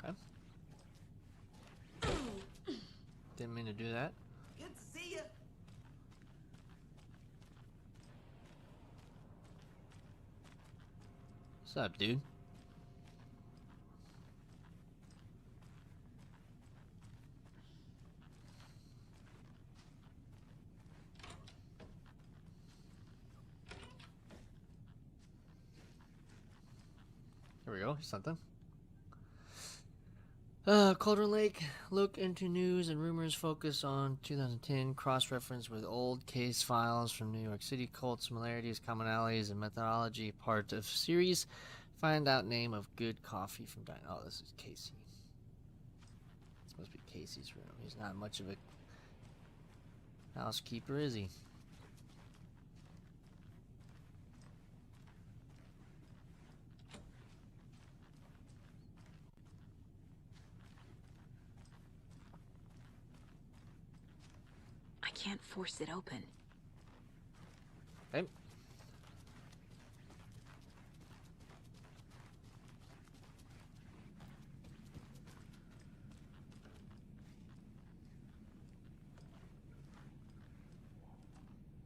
B: Okay. Didn't mean to do that.
L: Good to see you.
B: What's up, dude? Here we go. Something. Cauldron Lake. Look into news and rumors. Focus on 2010. Cross-reference with old case files from New York City. Cult similarities, commonalities, and methodology. Part of series. Find out name of good coffee from Dine. Oh, this is Casey. This must be Casey's room. He's not much of a housekeeper, is he?
C: I can't force it open.
B: Okay.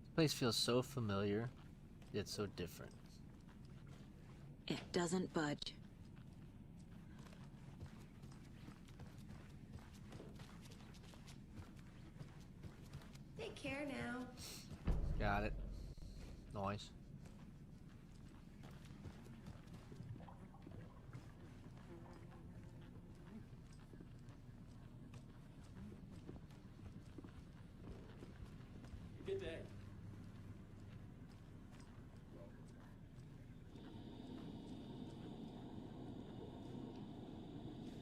B: This place feels so familiar, yet so different.
C: It doesn't budge.
L: Take care now.
B: Got it. Noise.
A: Good day.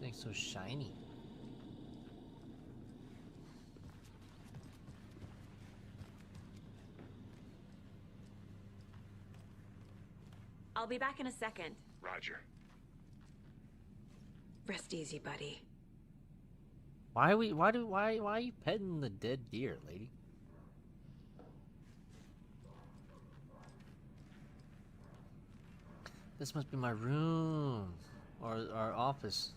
B: Thing's so shiny.
C: I'll be back in a second.
E: Roger.
C: Rest easy, buddy.
B: Why are you petting the dead deer, lady? This must be my room, or our office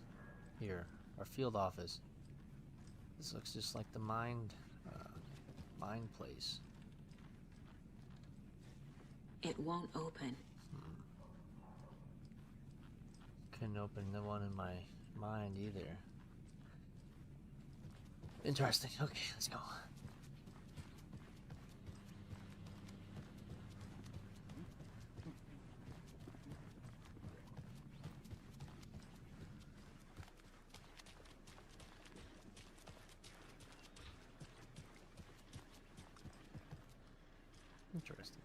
B: here, our field office. This looks just like the mine place.
C: It won't open.
B: Couldn't open the one in my mind either. Interesting. Okay, let's go. Interesting.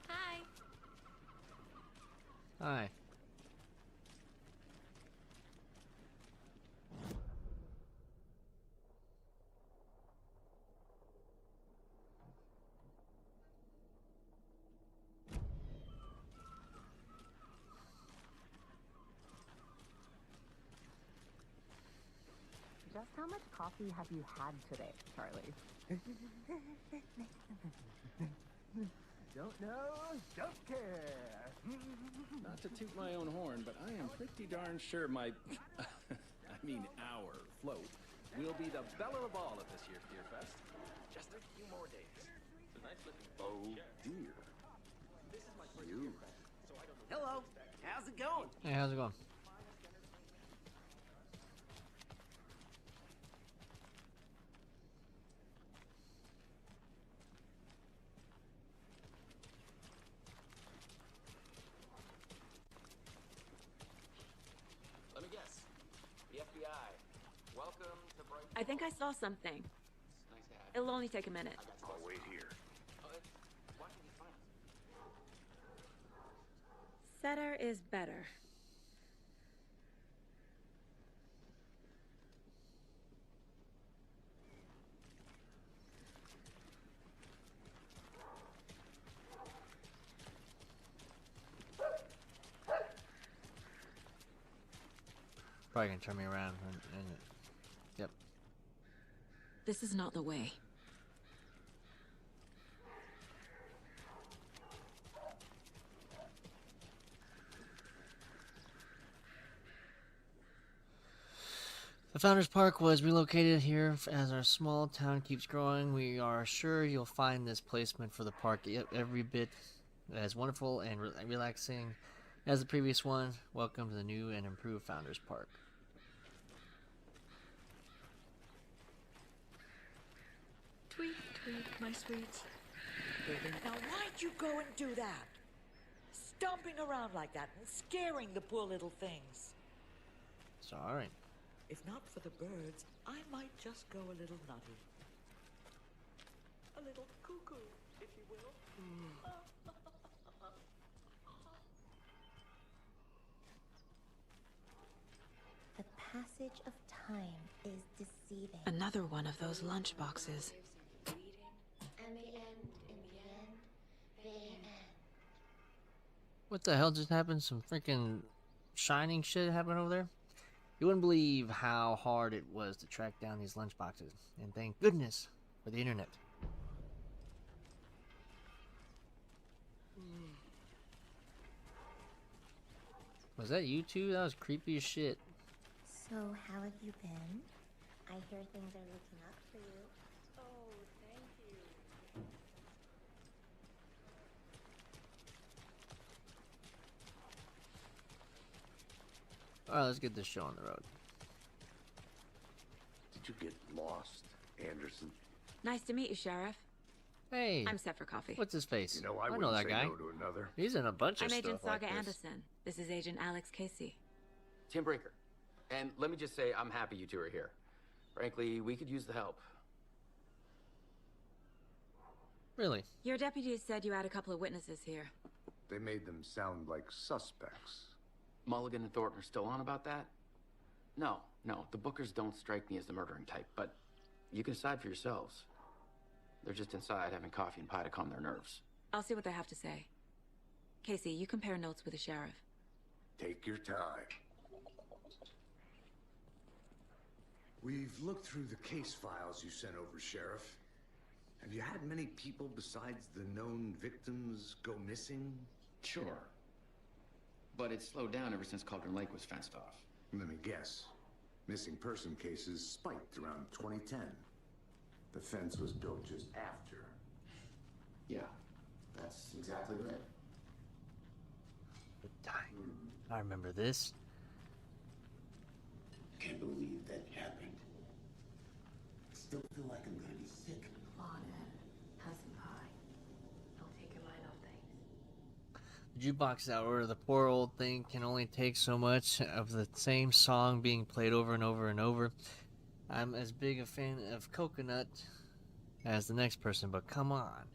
C: Hi.
B: Hi.
M: Just how much coffee have you had today, Charlie?
N: Don't know, don't care. Not to toot my own horn, but I am pretty darn sure my, our float will be the belle of the ball at this year's Beer Fest. Just a few more days. It's a nice looking.
H: Oh dear.
N: This is my first
H: You.
N: Beer Fest, so I don't know.
L: Hello. How's it going?
B: Hey, how's it going?
O: Let me guess. The FBI. Welcome to Bright.
C: I think I saw something.
O: Nice to have you.
C: It'll only take a minute.
E: I'll wait here.
O: Why can you find us?
C: Setter is better.
B: Probably gonna turn me around and yep.
C: This is not the way.
B: The Founders Park was relocated here as our small town keeps growing. We are sure you'll find this placement for the park every bit as wonderful and relaxing as the previous one. Welcome to the new and improved Founders Park.
P: Tweet, tweet, my sweets. Now, why'd you go and do that? Stomping around like that and scaring the poor little things.
B: Sorry.
P: If not for the birds, I might just go a little nutty. A little cuckoo, if you will.
Q: The passage of time is deceiving.
C: Another one of those lunch boxes.
Q: And they end in the end. They end.
B: What the hell just happened? Some freaking shining shit happened over there? You wouldn't believe how hard it was to track down these lunchboxes. And thank goodness for the internet. Was that you two? That was creepy as shit.
Q: So, how have you been? I hear things are looking up for you.
P: Oh, thank you.
B: Alright, let's get this show on the road.
H: Did you get lost, Anderson?
C: Nice to meet you, Sheriff.
B: Hey.
C: I'm set for coffee.
B: What's his face?
H: You know, I
B: know
H: wouldn't
B: that
H: say
B: guy.
H: no to another.
B: He's in a bunch of
C: I'm
B: stuff
C: Agent
B: like
C: Saga
B: this.
C: Anderson. This is Agent Alex Casey.
O: Tim Breaker. And let me just say, I'm happy you two are here. Frankly, we could use the help.
B: Really?
C: Your deputies said you had a couple of witnesses here.
H: They made them sound like suspects.
O: Mulligan and Thornton are still on about that? No, the Bookers don't strike me as the murdering type, but you can decide for yourselves. They're just inside having coffee and pie to calm their nerves.
C: I'll see what they have to say. Casey, you compare notes with the sheriff.
H: Take your time.
R: We've looked through the case files you sent over, Sheriff. Have you had many people besides the known victims go missing?
O: Sure. But it's slowed down ever since Cauldron Lake was fenced off.
R: Let me guess. Missing person cases spiked around 2010. The fence was built just after.
O: Yeah, that's exactly right.
B: I remember this.
J: Can't believe that happened. Still feel like I'm gonna be sick.
S: Come on, Ed. Have some pie. It'll take your mind off things.
B: The jukebox hour, the poor old thing can only take so much of the same song being played over and over and over. I'm as big a fan of Coconut as the next person, but come on.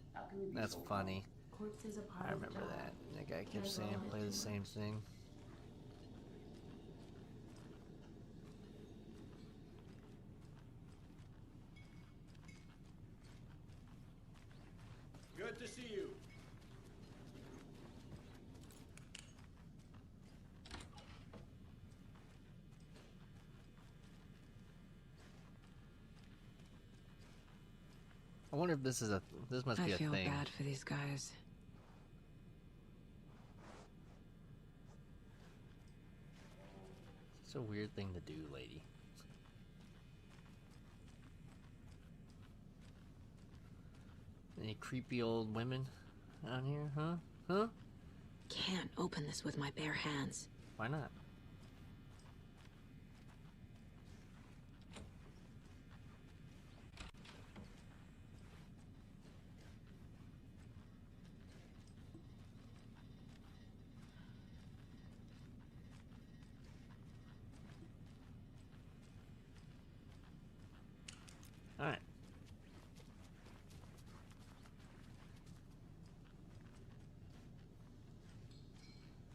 B: That's funny.
S: Corpses are part
B: I
S: of the
B: remember
S: job.
B: that. That guy kept saying play the same thing.
I: Good to see you.
B: I wonder if this is this must be
C: I
B: a
C: feel
B: thing.
C: bad for these guys.
B: It's a weird thing to do, lady. Any creepy old women out here, huh? Huh?
C: Can't open this with my bare hands.
B: Why not? Alright.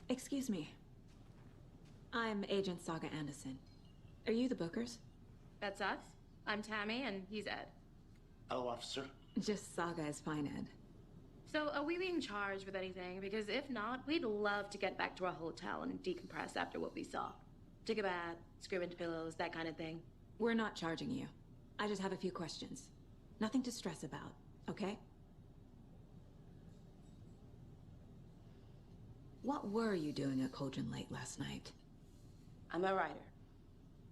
C: Excuse me. I'm Agent Saga Anderson. Are you the Bookers?
T: That's us. I'm Tammy, and he's Ed.
J: Hello, officer.
C: Just Saga is fine, Ed.
T: So, are we being charged with anything? Because if not, we'd love to get back to our hotel and decompress after what we saw. Take a bath, scream into pillows, that kind of thing.
C: We're not charging you. I just have a few questions. Nothing to stress about, okay? What were you doing at Cauldron Lake last night?
T: I'm a writer.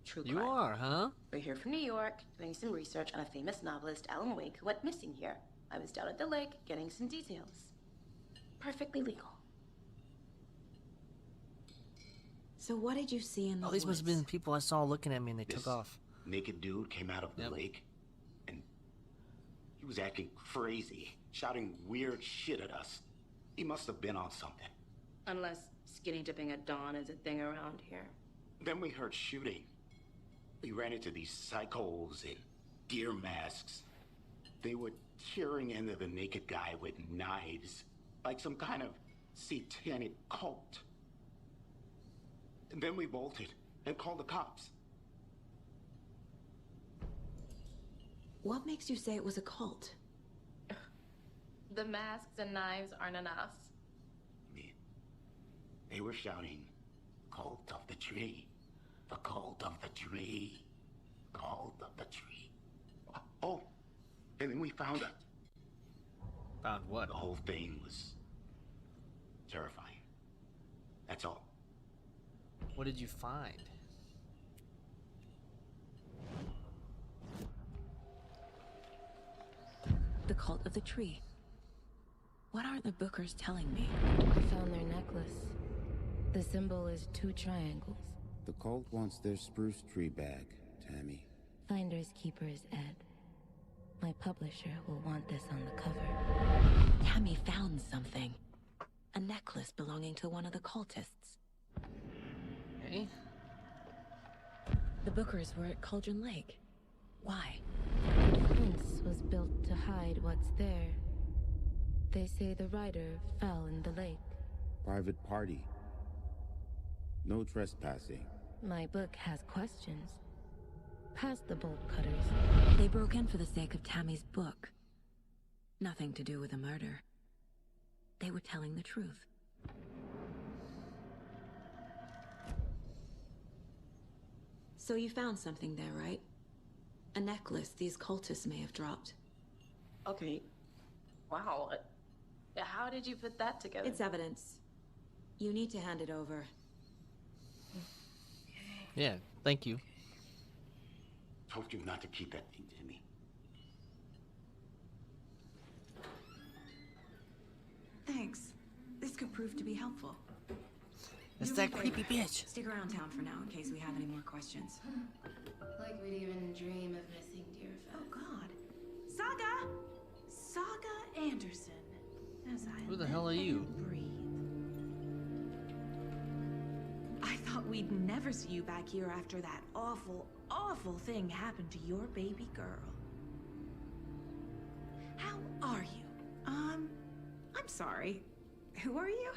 T: True crime.
B: You are, huh?
T: We're here from New York, doing some research on a famous novelist, Alan Wake, who went missing here. I was down at the lake, getting some details. Perfectly legal.
C: So what did you see in the
B: Oh, these must have
C: woods?
B: been people I saw looking at me and they took off.
J: Naked dude came out of the lake, and he was acting crazy, shouting weird shit at us. He must have been on something.
T: Unless skinny dipping at dawn is a thing around here.
J: Then we heard shooting. We ran into these psychos in deer masks. They were tearing into the naked guy with knives, like some kind of satanic cult. And then we bolted and called the cops.
C: What makes you say it was a cult?
T: The masks and knives aren't enough.
J: They were shouting, "Cult of the tree, the cult of the tree, cult of the tree." Oh, and then we found it.
B: Found what?
J: The whole thing was terrifying. That's all.
B: What did you find?
C: The cult of the tree. What are the Bookers telling me?
S: I found their necklace. The symbol is 2 triangles.
U: The cult wants their spruce tree back, Tammy.
S: Finders keepers, Ed. My publisher will want this on the cover.
C: Tammy found something. A necklace belonging to one of the cultists.
B: Hey?
C: The Bookers were at Cauldron Lake. Why?
S: The fence was built to hide what's there. They say the rider fell in the lake.
U: Private party. No trespassing.
S: My book has questions. Past the bolt cutters.
C: They broke in for the sake of Tammy's book. Nothing to do with the murder. They were telling the truth. So you found something there, right? A necklace these cultists may have dropped.
T: Okay. Wow. How did you put that together?
C: It's evidence. You need to hand it over.
B: Yeah, thank you.
J: Told you not to keep that thing to me.
L: Thanks. This could prove to be helpful.
B: It's
C: Do me
B: that
C: a
B: creepy
C: favor.
B: bitch.
C: Stick around town for now in case we have any more questions.
T: Like we'd even dream of missing Deerfest.
C: Oh God. Saga Anderson. As I
B: Who the hell are you?
C: breathe. I thought we'd never see you back here after that awful, awful thing happened to your baby girl. How are you? I'm sorry. Who are you?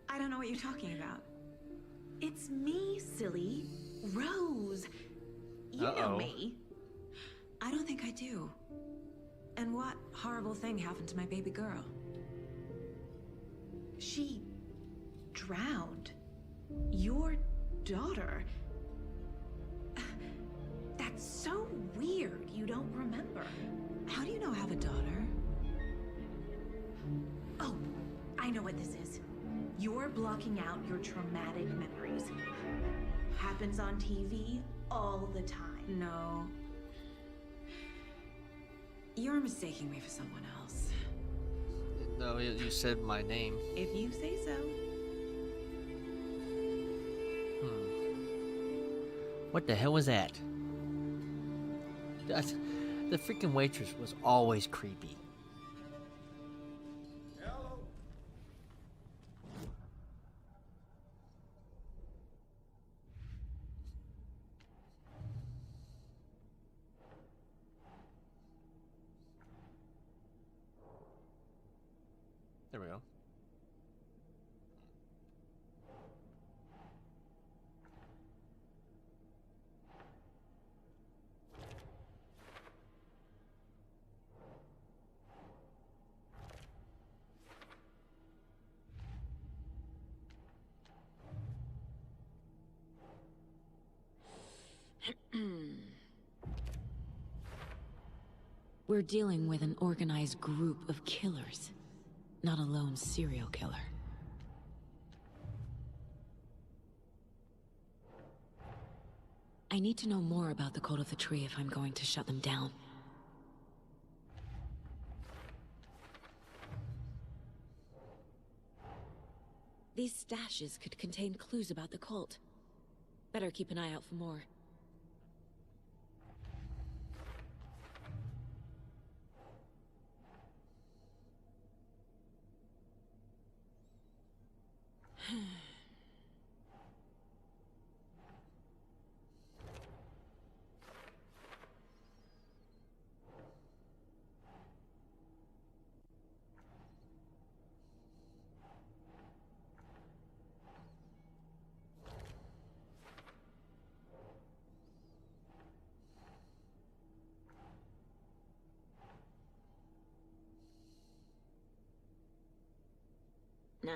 C: I don't know what you're talking about. It's me, silly. Rose. You know me. I don't think I do. And what horrible thing happened to my baby girl? She drowned. Your daughter. That's so weird you don't remember. How do you know I have a daughter? Oh, I know what this is. You're blocking out your traumatic memories. Happens on TV all the time. No. You're mistaking me for someone else.
B: No, you said my name.
C: If you say so.
B: What the hell was that? The freaking waitress was always creepy. There we go.
C: We're dealing with an organized group of killers, not a lone serial killer. I need to know more about the Cult of the Tree if I'm going to shut them down. These stashes could contain clues about the cult. Better keep an eye out for more. Nah.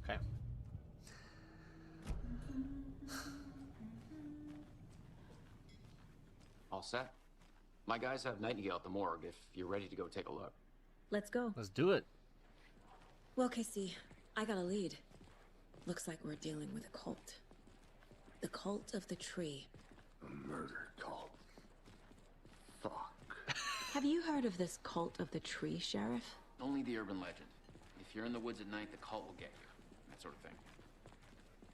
B: Okay.
O: All set? My guys have Nightingale at the morgue if you're ready to go take a look.
C: Let's go.
B: Let's do it.
C: Well, Casey, I got a lead. Looks like we're dealing with a cult. The Cult of the Tree.
H: A murder cult. Fuck.
C: Have you heard of this Cult of the Tree, Sheriff?
O: Only the urban legend. If you're in the woods at night, the cult will get you. That sort of thing.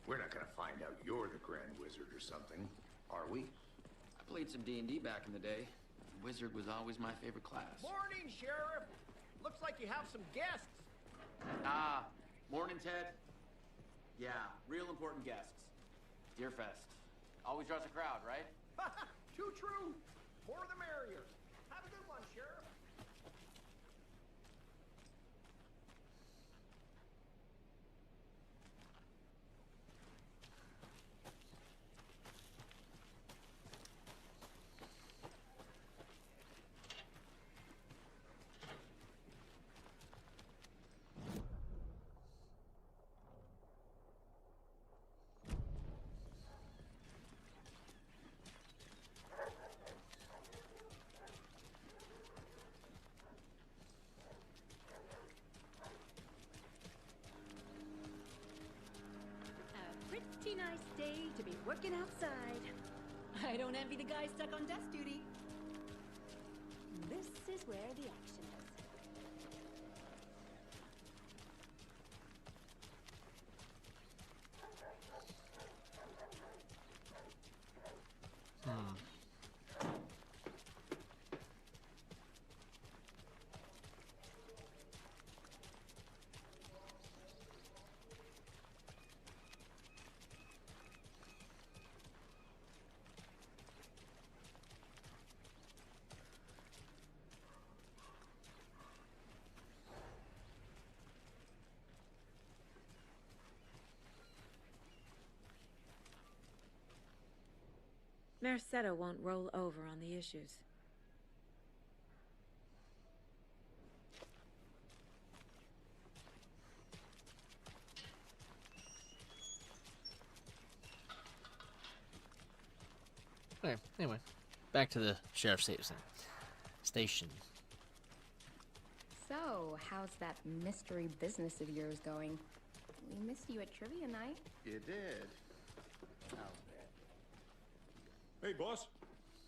H: We're not gonna find out you're the Grand Wizard or something, are we?
O: I played some D&D back in the day. Wizard was always my favorite class.
I: Morning, Sheriff. Looks like you have some guests.
O: Ah, morning, Ted. Yeah, real important guests. Deerfest. Always draws a crowd, right?
I: Too true. More the merrier. Have a good one, Sheriff.
D: nice day to be working outside. I don't envy the guy stuck on desk duty. This is where the action is.
C: Mercado won't roll over on the issues.
B: Okay, anyway, back to the sheriff's station.
V: So, how's that mystery business of yours going? We missed you at trivia night.
W: You did? How bad?
F: Hey, boss.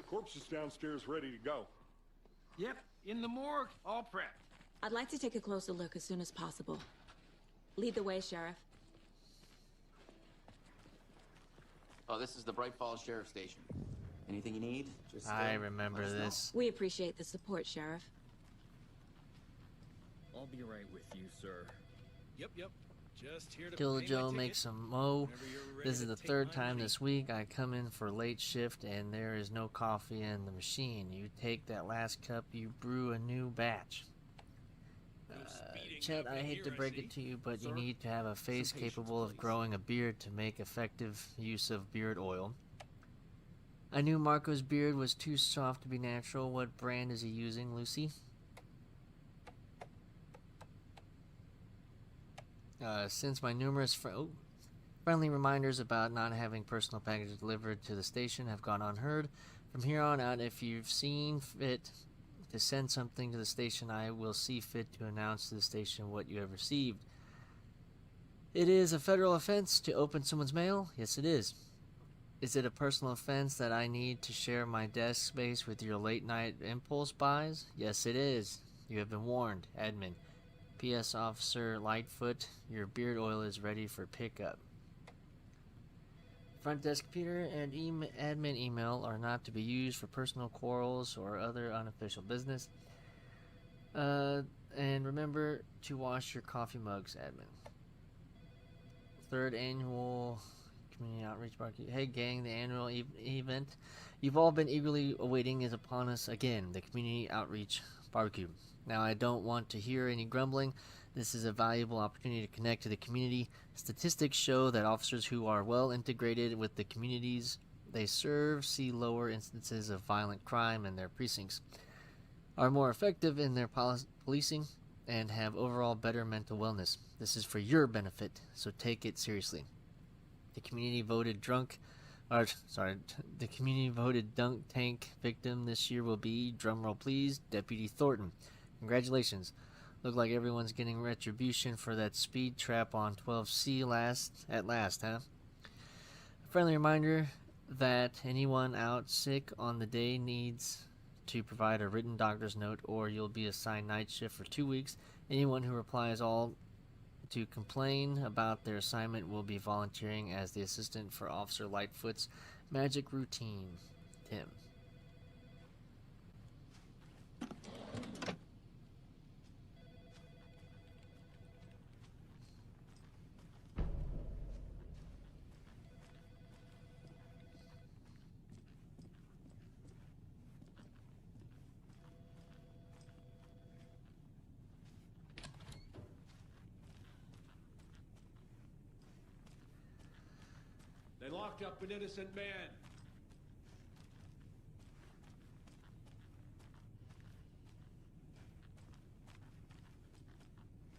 F: Corpse is downstairs ready to go.
I: Yep, in the morgue, all prepped.
C: I'd like to take a closer look as soon as possible. Lead the way, Sheriff.
O: Oh, this is the Bright Falls Sheriff Station. Anything you need? Just
B: I remember
O: let us know.
B: this.
C: We appreciate the support, Sheriff.
X: I'll be right with you, sir.
K: Yep. Just here to
B: Killer
K: pay my
B: Joe
K: ticket.
B: makes some mo.
K: Whenever you're ready
B: This is
K: to
B: the
K: take
B: third
K: my
B: time
K: money.
B: this week I come in for late shift and there is no coffee in the machine. You take that last cup, you brew a new batch. Chet, I hate to break it to you, but you need to have a face capable of growing a beard to make effective use of beard oil. I knew Marco's beard was too soft to be natural. What brand is he using, Lucy? Since my numerous friendly reminders about not having personal packages delivered to the station have gone unheard, from here on out, if you've seen fit to send something to the station, I will see fit to announce to the station what you have received. It is a federal offense to open someone's mail? Yes, it is. Is it a personal offense that I need to share my desk space with your late-night impulse buys? Yes, it is. You have been warned, admin. P.S. Officer Lightfoot, your beard oil is ready for pickup. Front desk computer and admin email are not to be used for personal quarrels or other unofficial business. And remember to wash your coffee mugs, admin. Third annual community outreach barbecue. Hey gang, the annual event you've all been eagerly awaiting is upon us again, the community outreach barbecue. Now, I don't want to hear any grumbling. This is a valuable opportunity to connect to the community. Statistics show that officers who are well integrated with the communities they serve see lower instances of violent crime in their precincts, are more effective in their policing, and have overall better mental wellness. This is for your benefit, so take it seriously. The community voted the community voted dunk tank victim this year will be, drumroll please, Deputy Thornton. Congratulations. Look like everyone's getting retribution for that speed trap on 12C at last, huh? A friendly reminder that anyone out sick on the day needs to provide a written doctor's note or you'll be assigned night shift for 2 weeks. Anyone who replies all to complain about their assignment will be volunteering as the assistant for Officer Lightfoot's magic routine. Tim.
Y: They locked up an innocent man.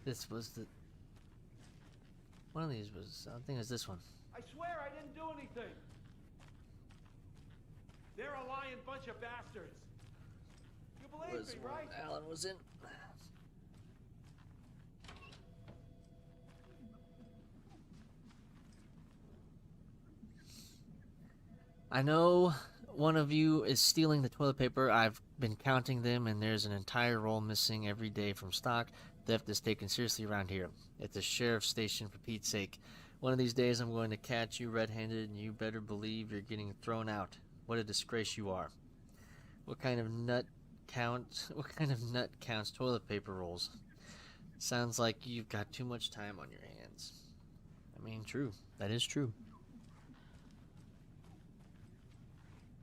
B: This was the... One of these was... I think it was this one.
Y: I swear I didn't do anything. They're a lying bunch of bastards. You believe
B: Was
Y: me,
B: one
Y: right?
B: Alan was in. I know one of you is stealing the toilet paper. I've been counting them, and there's an entire roll missing every day from stock. Theft is taken seriously around here. It's a sheriff's station, for Pete's sake. One of these days I'm going to catch you red-handed, and you better believe you're getting thrown out. What a disgrace you are. What kind of nut counts toilet paper rolls? Sounds like you've got too much time on your hands. I mean, true. That is true.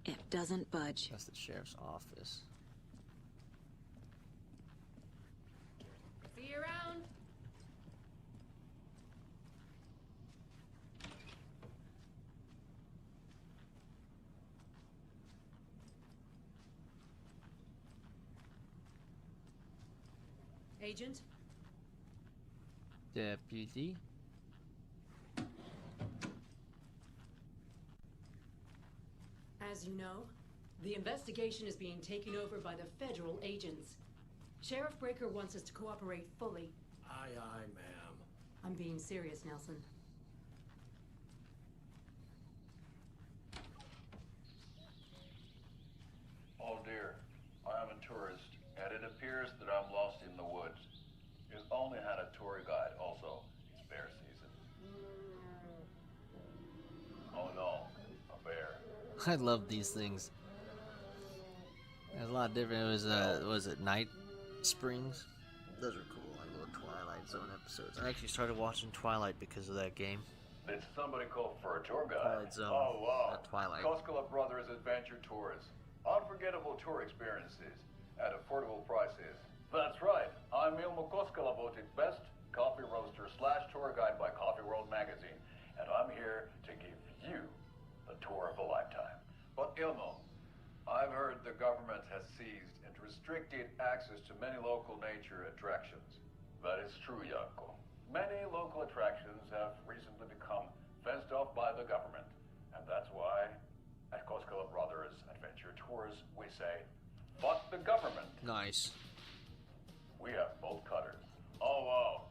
C: It doesn't budge.
B: That's the sheriff's office.
T: See you around.
D: Agent?
B: Deputy?
D: As you know, the investigation is being taken over by the federal agents. Sheriff Breaker wants us to cooperate fully.
K: Aye, aye, ma'am.
D: I'm being serious, Nelson.
A: Oh dear, I am a tourist, and it appears that I'm lost in the woods. You've only had a tour guide, also. It's bear season. Oh no, a bear.
B: I love these things. There's a lot different. It was it Night Springs? Those are cool, like little Twilight Zone episodes. I actually started watching Twilight because of that game.
A: Did somebody call for a tour guide?
B: Twilight Zone.
A: Oh wow.
B: Not Twilight.
A: Koskela Brothers Adventure Tours. Unforgettable tour experiences at affordable prices. That's right. I'm Ilmo Koskela, voted best coffee roaster / tour guide by Coffee World magazine, and I'm here to give you the tour of a lifetime. But Ilmo, I've heard the government has seized and restricted access to many local nature attractions. That is true, Janko. Many local attractions have recently become fenced off by the government, and that's why at Koskela Brothers Adventure Tours we say, fuck the government.
B: Nice.
A: We have bolt cutters. Oh wow.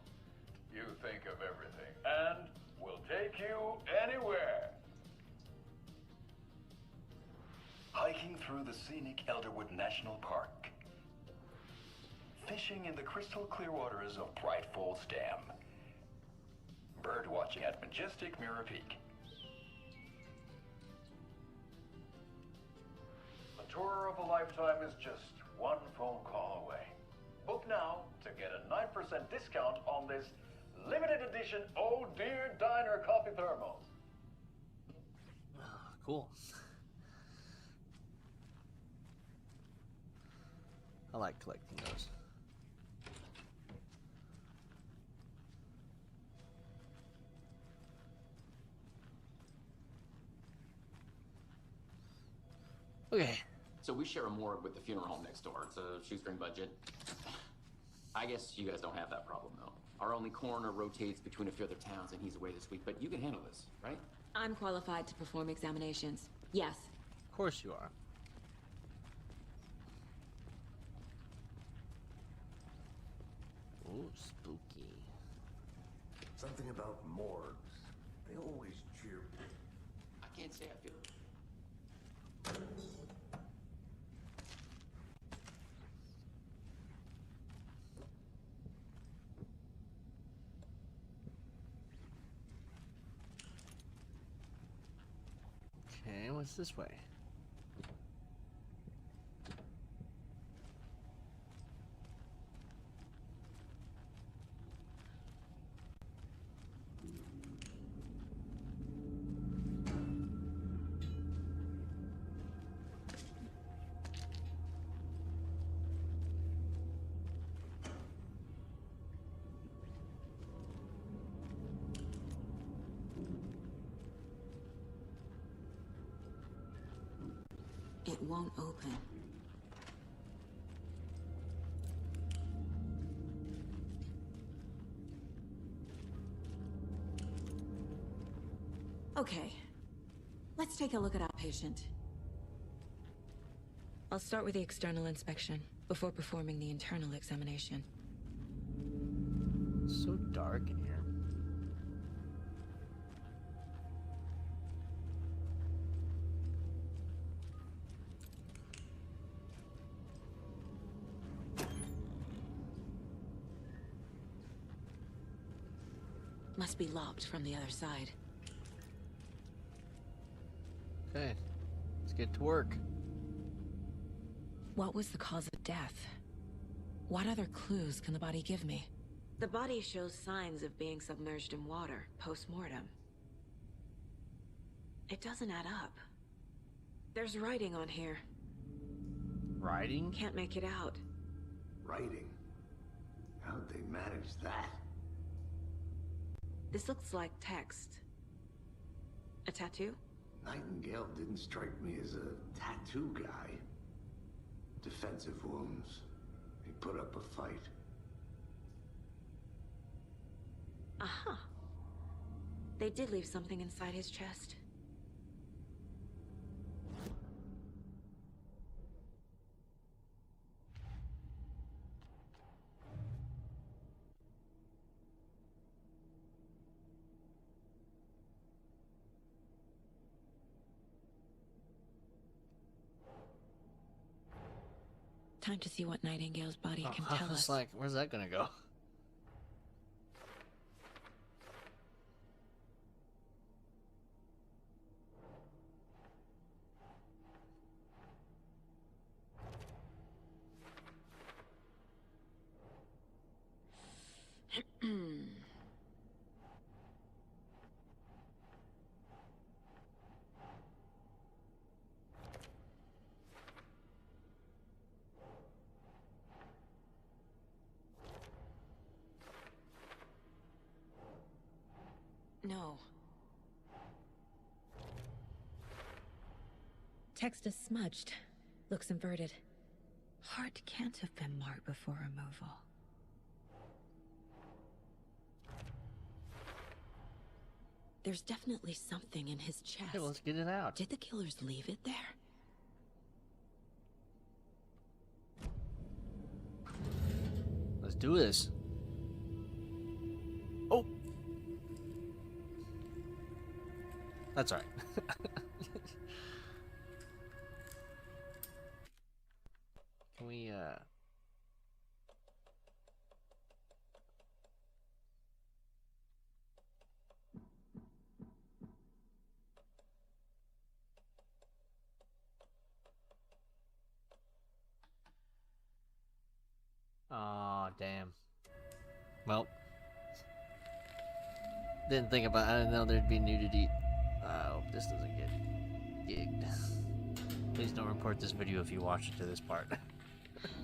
A: You think of everything, and we'll take you anywhere. Hiking through the scenic Elderwood National Park. Fishing in the crystal clear waters of Bright Falls Dam. Bird watching at majestic Mirror Peak. The tour of a lifetime is just one phone call away. Book now to get a 9% discount on this limited edition Oh Dear Diner coffee thermos.
B: Cool. I like collecting those. Okay.
O: So we share a morgue with the funeral home next door. It's a shoestring budget. I guess you guys don't have that problem, though. Our only coroner rotates between a few other towns, and he's away this week. But you can handle this, right?
C: I'm qualified to perform examinations. Yes.
B: Of course you are. Ooh, spooky.
R: Something about morgues. They always cheer.
O: I can't say I feel it.
B: Okay, what's this way?
C: It won't open. Okay. Let's take a look at our patient. I'll start with the external inspection before performing the internal examination.
B: It's so dark in here.
C: Must be locked from the other side.
B: Okay, let's get to work.
C: What was the cause of death? What other clues can the body give me? The body shows signs of being submerged in water, post-mortem. It doesn't add up. There's writing on here.
B: Writing?
C: Can't make it out.
H: Writing? How'd they manage that?
C: This looks like text. A tattoo?
H: Nightingale didn't strike me as a tattoo guy. Defensive wounds. He put up a fight.
C: Aha. They did leave something inside his chest. Time to see what Nightingale's body can tell us.
B: Like, where's that gonna go?
C: No. Text is smudged. Looks inverted. Heart can't have been marked before removal. There's definitely something in his chest.
B: Okay, let's get it out.
C: Did the killers leave it there?
B: Let's do this. Oh! That's alright. Can we, Aw, damn. Well. Didn't think about it. I didn't know there'd be nudity. I hope this doesn't get gigged. Please don't report this video if you watch it to this part.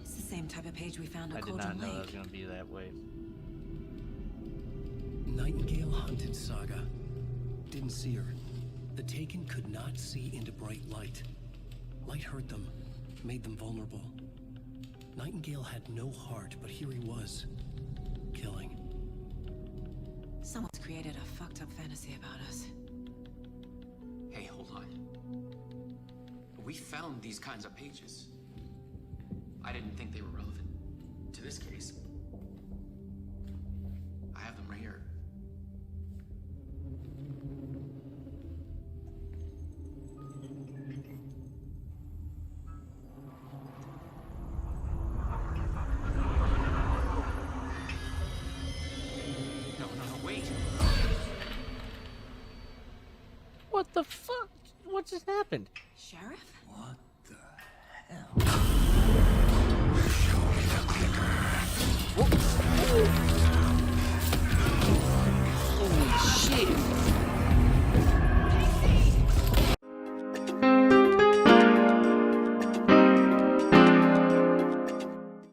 C: It's the same type of page we found
B: I
C: at
B: did
C: Cauldron
B: not know
C: Lake.
B: that was going to be that way.
E: Nightingale hunted Saga. Didn't see her. The Taken could not see into bright light. Light hurt them, made them vulnerable. Nightingale had no heart, but here he was, killing.
C: Someone's created a fucked up fantasy about us.
O: Hey, hold on. We found these kinds of pages. I didn't think they were relevant to this case. I have them right here. No, wait.
B: What the fuck? What just happened?
C: Sheriff?
J: What the hell?